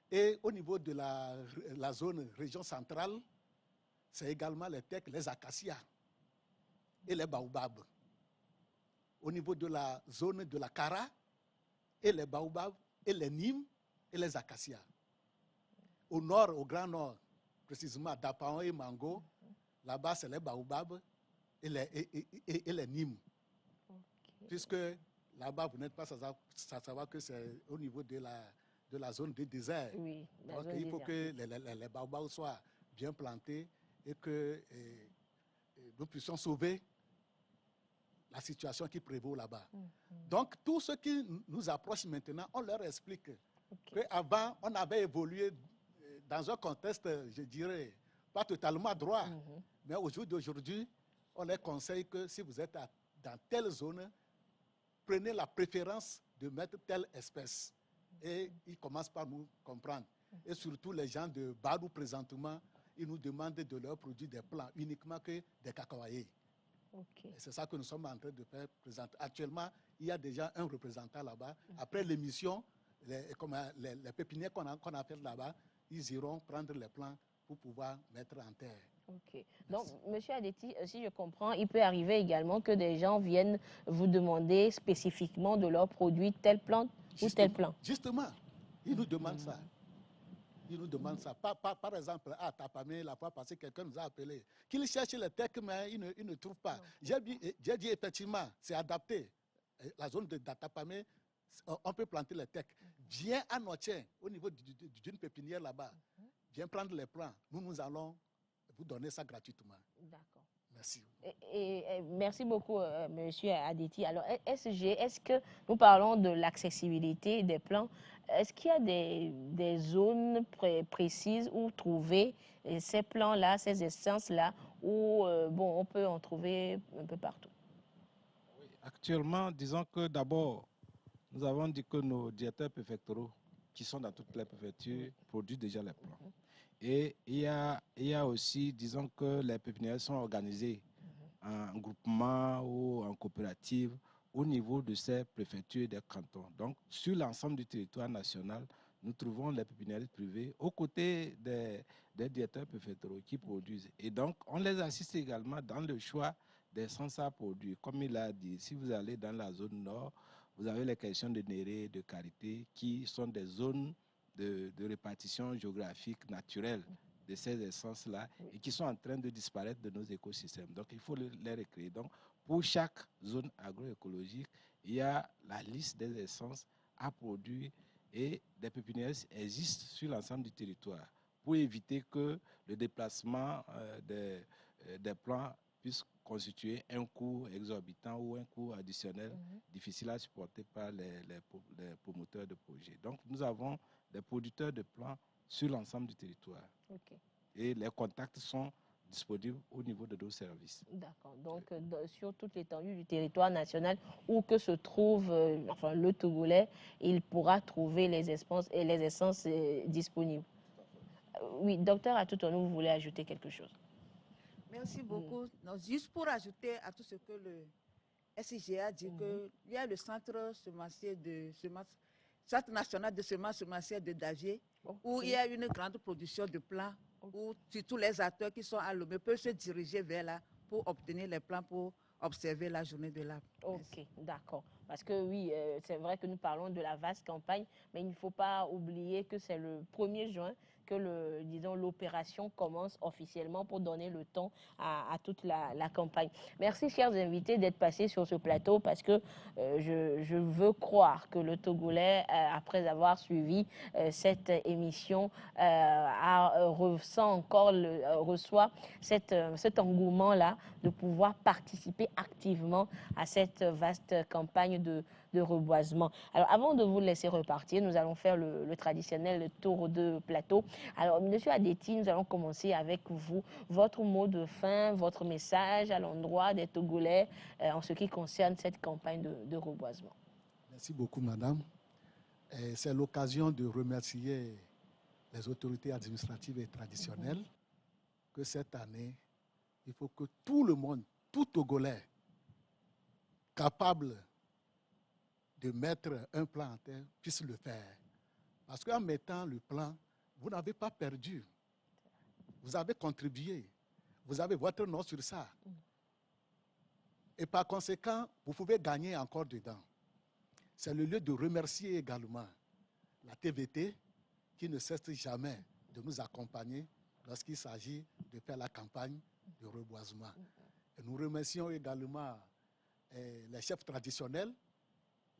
Et au niveau de la zone région centrale, c'est également les tecs, les acacias et les baobabs. Au niveau de la zone de la Kara, et les baobabs, et les nimes, et les acacias. Au nord, au grand nord, précisément à Dapaon et Mango, là-bas, c'est les baobabs et les nimes. Okay. Puisque là-bas, vous n'êtes pas sans savoir que c'est au niveau de la zone de désert. Oui, donc, il faut que les baobabs soient bien plantés et que nous puissions sauver la situation qui prévaut là-bas. Donc, tous ceux qui nous approchent maintenant, on leur explique qu'avant, on avait évolué dans un contexte, je dirais, pas totalement droit. Mais au jour d'aujourd'hui, on les conseille que si vous êtes dans telle zone, prenez la préférence de mettre telle espèce. Et ils commencent par nous comprendre. Et surtout, les gens de Badou, présentement, ils nous demandent de leur produire des plants uniquement que des cacaoyers. Okay. C'est ça que nous sommes en train de faire présenter. Actuellement, il y a déjà un représentant là-bas. Après l'émission, les pépinières qu'on a fait là-bas, ils iront prendre les plants pour pouvoir mettre en terre. Ok. Donc, M. Adeti, si je comprends, il peut arriver également que des gens viennent vous demander spécifiquement de leur produit telle plante ou tel plant. Justement, ils nous demandent ça. Ils nous demandent ça. Par exemple, à Tapamé, la fois passée, quelqu'un nous a appelé. Qu'il cherche les tecs, mais il ne trouve pas. J'ai dit effectivement, c'est adapté. La zone de Tapamé, on peut planter les tecs. Viens à Notien, au niveau d'une pépinière là-bas. Viens prendre les plants. Nous allons vous donner ça gratuitement. D'accord. Merci. Et merci beaucoup, M. Adeti. Alors, SG, est-ce que nous parlons de l'accessibilité des plants? Est-ce qu'il y a des zones précises où trouver ces plants-là, ces essences-là, où on peut en trouver un peu partout? Oui, actuellement, disons que d'abord, nous avons dit que nos directeurs préfectoraux, qui sont dans toutes les préfectures, produisent déjà les plants. Et il y a aussi, disons que les pépinières sont organisées en groupement ou en coopérative au niveau de ces préfectures et des cantons. Donc, sur l'ensemble du territoire national, nous trouvons les pépinières privées aux côtés des directeurs préfectoraux qui produisent. Et donc, on les assiste également dans le choix des essences à produire. Comme il a dit, si vous allez dans la zone nord, vous avez les questions de Néré, de Karité, qui sont des zones de répartition géographique naturelle de ces essences-là et qui sont en train de disparaître de nos écosystèmes. Donc, il faut les recréer. Donc, pour chaque zone agroécologique, il y a la liste des essences à produire et des pépinières existent sur l'ensemble du territoire pour éviter que le déplacement des plants puisse constituer un coût exorbitant ou un coût additionnel difficile à supporter par les promoteurs de projets. Donc, nous avons des producteurs de plants sur l'ensemble du territoire. Okay. Et les contacts sont disponibles au niveau de nos services. D'accord. Donc, sur toute l'étendue du territoire national où que se trouve enfin, le Togolais, il pourra trouver les essences disponibles. Oui, docteur Atoutonou, vous voulez ajouter quelque chose? Merci beaucoup. Non, juste pour ajouter à tout ce que le SIGA dit, qu'il y a le centre centre national de semences semencières de Davier, où il y a une grande production de plants, où tous les acteurs qui sont à Lomé peuvent se diriger vers là pour obtenir les plants pour observer la journée de l'arbre. Ok, d'accord. Parce que oui, c'est vrai que nous parlons de la vaste campagne, mais il ne faut pas oublier que c'est le 1er juin que l'opération commence officiellement pour donner le temps à toute la campagne. Merci, chers invités, d'être passés sur ce plateau parce que je veux croire que le Togolais, après avoir suivi cette émission, reçoit cet engouement-là de pouvoir participer activement à cette vaste campagne de reboisement. Alors, avant de vous laisser repartir, nous allons faire le traditionnel tour de plateau. Alors, Monsieur Adeti, nous allons commencer avec vous. Votre mot de fin, votre message à l'endroit des Togolais en ce qui concerne cette campagne de reboisement. Merci beaucoup, madame. C'est l'occasion de remercier les autorités administratives et traditionnelles que cette année, il faut que tout le monde, tout Togolais, capable de mettre un plan en terre, puisse le faire. Parce qu'en mettant le plan, vous n'avez pas perdu. Vous avez contribué. Vous avez votre nom sur ça. Et par conséquent, vous pouvez gagner encore dedans. C'est le lieu de remercier également la TVT qui ne cesse jamais de nous accompagner lorsqu'il s'agit de faire la campagne de reboisement. Et nous remercions également les chefs traditionnels,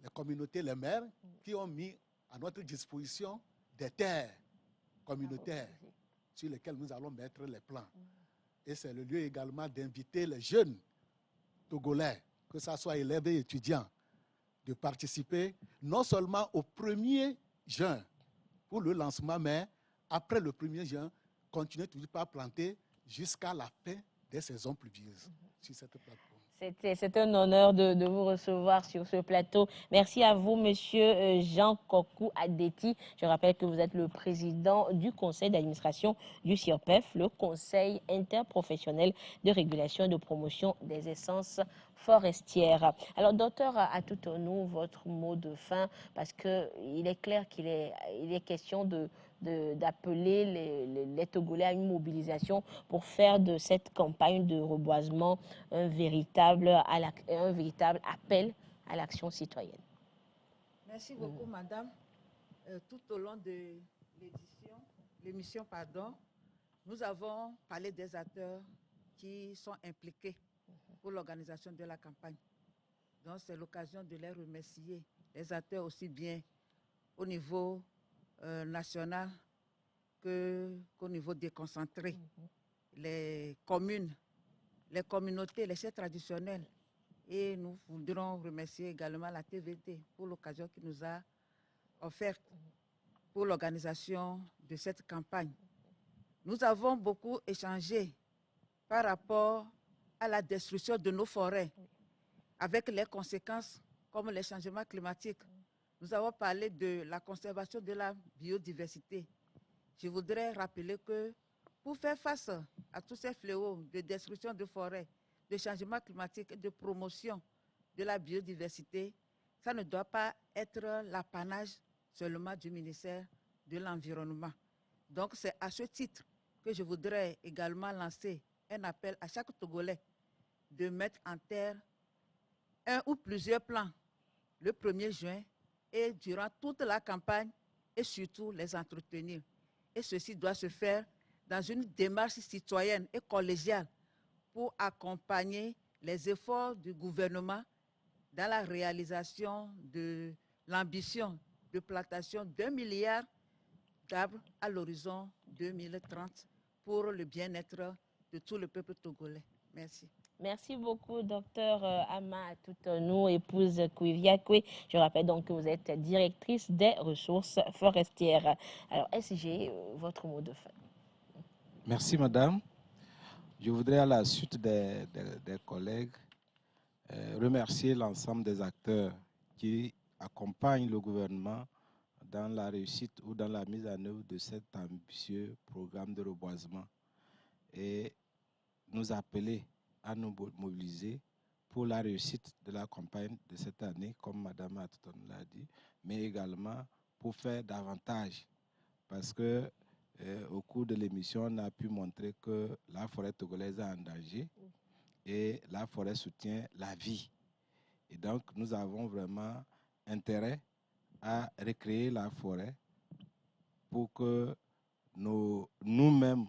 les communautés, les maires qui ont mis à notre disposition des terres communautaires sur lesquelles nous allons mettre les plans. Et c'est le lieu également d'inviter les jeunes Togolais, que ce soit élèves et étudiants, de participer non seulement au 1er juin pour le lancement, mais après le 1er juin, continuer toujours par planter jusqu'à la fin des saisons pluvieuses sur cette plateforme. C'est un honneur de vous recevoir sur ce plateau. Merci à vous, Monsieur Jean Kokou Adeti. Je rappelle que vous êtes le président du conseil d'administration du CIRPEF, le conseil interprofessionnel de régulation et de promotion des essences forestières. Alors, docteur Atoutonou, votre mot de fin, parce qu'il est clair qu'il est question d'appeler les Togolais à une mobilisation pour faire de cette campagne de reboisement un véritable appel à l'action citoyenne. Merci beaucoup, madame. Tout au long de l'émission, nous avons parlé des acteurs qui sont impliqués pour l'organisation de la campagne. Donc, c'est l'occasion de les remercier, les acteurs aussi bien au niveau national qu'au niveau déconcentré, les communes, les communautés, les chefs traditionnels. Et nous voudrons remercier également la TVT pour l'occasion qui nous a offerte pour l'organisation de cette campagne. Nous avons beaucoup échangé par rapport à la destruction de nos forêts, avec les conséquences comme les changements climatiques. Nous avons parlé de la conservation de la biodiversité. je voudrais rappeler que pour faire face à tous ces fléaux de destruction de forêts, de changement climatique et de promotion de la biodiversité, ça ne doit pas être l'apanage seulement du ministère de l'Environnement. Donc c'est à ce titre que je voudrais également lancer un appel à chaque Togolais de mettre en terre un ou plusieurs plans le 1er juin et durant toute la campagne et surtout les entretenir. Et ceci doit se faire dans une démarche citoyenne et collégiale pour accompagner les efforts du gouvernement dans la réalisation de l'ambition de plantation d'1 milliard d'arbres à l'horizon 2030 pour le bien-être de tout le peuple togolais. Merci. Merci beaucoup, docteur Ama Toutonou, épouse Kouiviakwe. Je rappelle donc que vous êtes directrice des ressources forestières. Alors, SG, votre mot de fin. Merci, madame. Je voudrais, à la suite des collègues, remercier l'ensemble des acteurs qui accompagnent le gouvernement dans la réussite ou dans la mise en œuvre de cet ambitieux programme de reboisement et nous appeler à nous mobiliser pour la réussite de la campagne de cette année, comme Mme Atuton l'a dit, mais également pour faire davantage, parce que au cours de l'émission, on a pu montrer que la forêt togolaise est en danger et la forêt soutient la vie. Et donc, nous avons vraiment intérêt à recréer la forêt pour que nous-mêmes,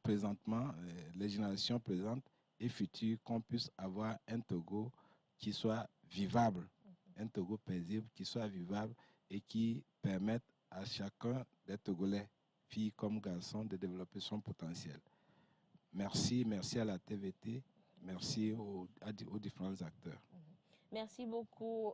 présentement, les générations présentes et futures, qu'on puisse avoir un Togo qui soit vivable, un Togo paisible, qui soit vivable et qui permette à chacun des Togolais, filles comme garçons, de développer son potentiel. Merci, merci à la TVT, merci aux différents acteurs. Merci beaucoup,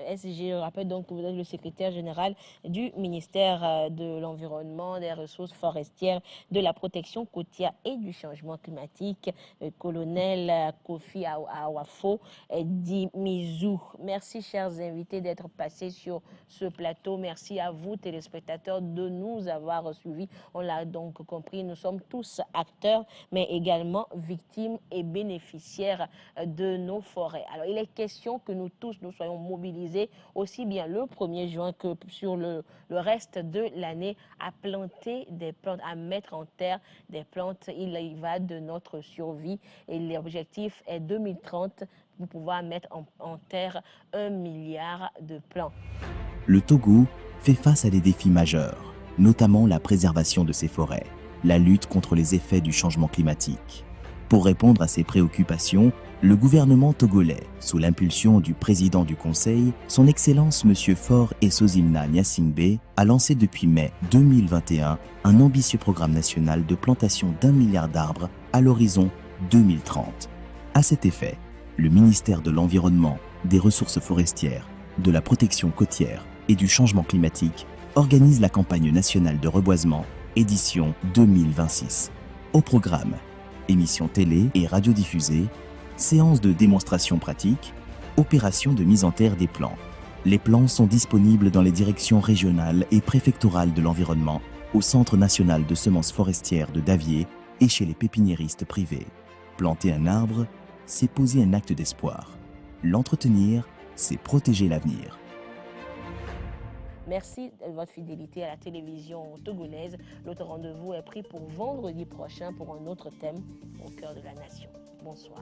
SG. Je rappelle donc que vous êtes le secrétaire général du ministère de l'Environnement, des Ressources forestières, de la protection côtière et du changement climatique, colonel Kofi Awafo Dimizou. Merci, chers invités, d'être passés sur ce plateau. Merci à vous, téléspectateurs, de nous avoir suivis. On l'a donc compris, nous sommes tous acteurs, mais également victimes et bénéficiaires de nos forêts. Alors, il est question que nous tous, nous soyons mobilisés aussi bien le 1er juin que sur le reste de l'année à planter des plantes, à mettre en terre des plantes. Il y va de notre survie et l'objectif est 2030 pour pouvoir mettre en terre 1 milliard de plants. Le Togo fait face à des défis majeurs, notamment la préservation de ses forêts, la lutte contre les effets du changement climatique. Pour répondre à ces préoccupations, le gouvernement togolais, sous l'impulsion du président du Conseil, son Excellence M. Faure Essozimna Gnassingbé, a lancé depuis mai 2021 un ambitieux programme national de plantation d'1 milliard d'arbres à l'horizon 2030. À cet effet, le ministère de l'Environnement, des Ressources forestières, de la protection côtière et du changement climatique organise la campagne nationale de reboisement édition 2026. Au programme, émissions télé et radiodiffusées, séances de démonstration pratique, opérations de mise en terre des plants. Les plans sont disponibles dans les directions régionales et préfectorales de l'environnement, au Centre national de semences forestières de Davier et chez les pépiniéristes privés. Planter un arbre, c'est poser un acte d'espoir. L'entretenir, c'est protéger l'avenir. Merci de votre fidélité à la télévision togolaise. L'autre rendez-vous est pris pour vendredi prochain pour un autre thème au cœur de la nation. Bonsoir.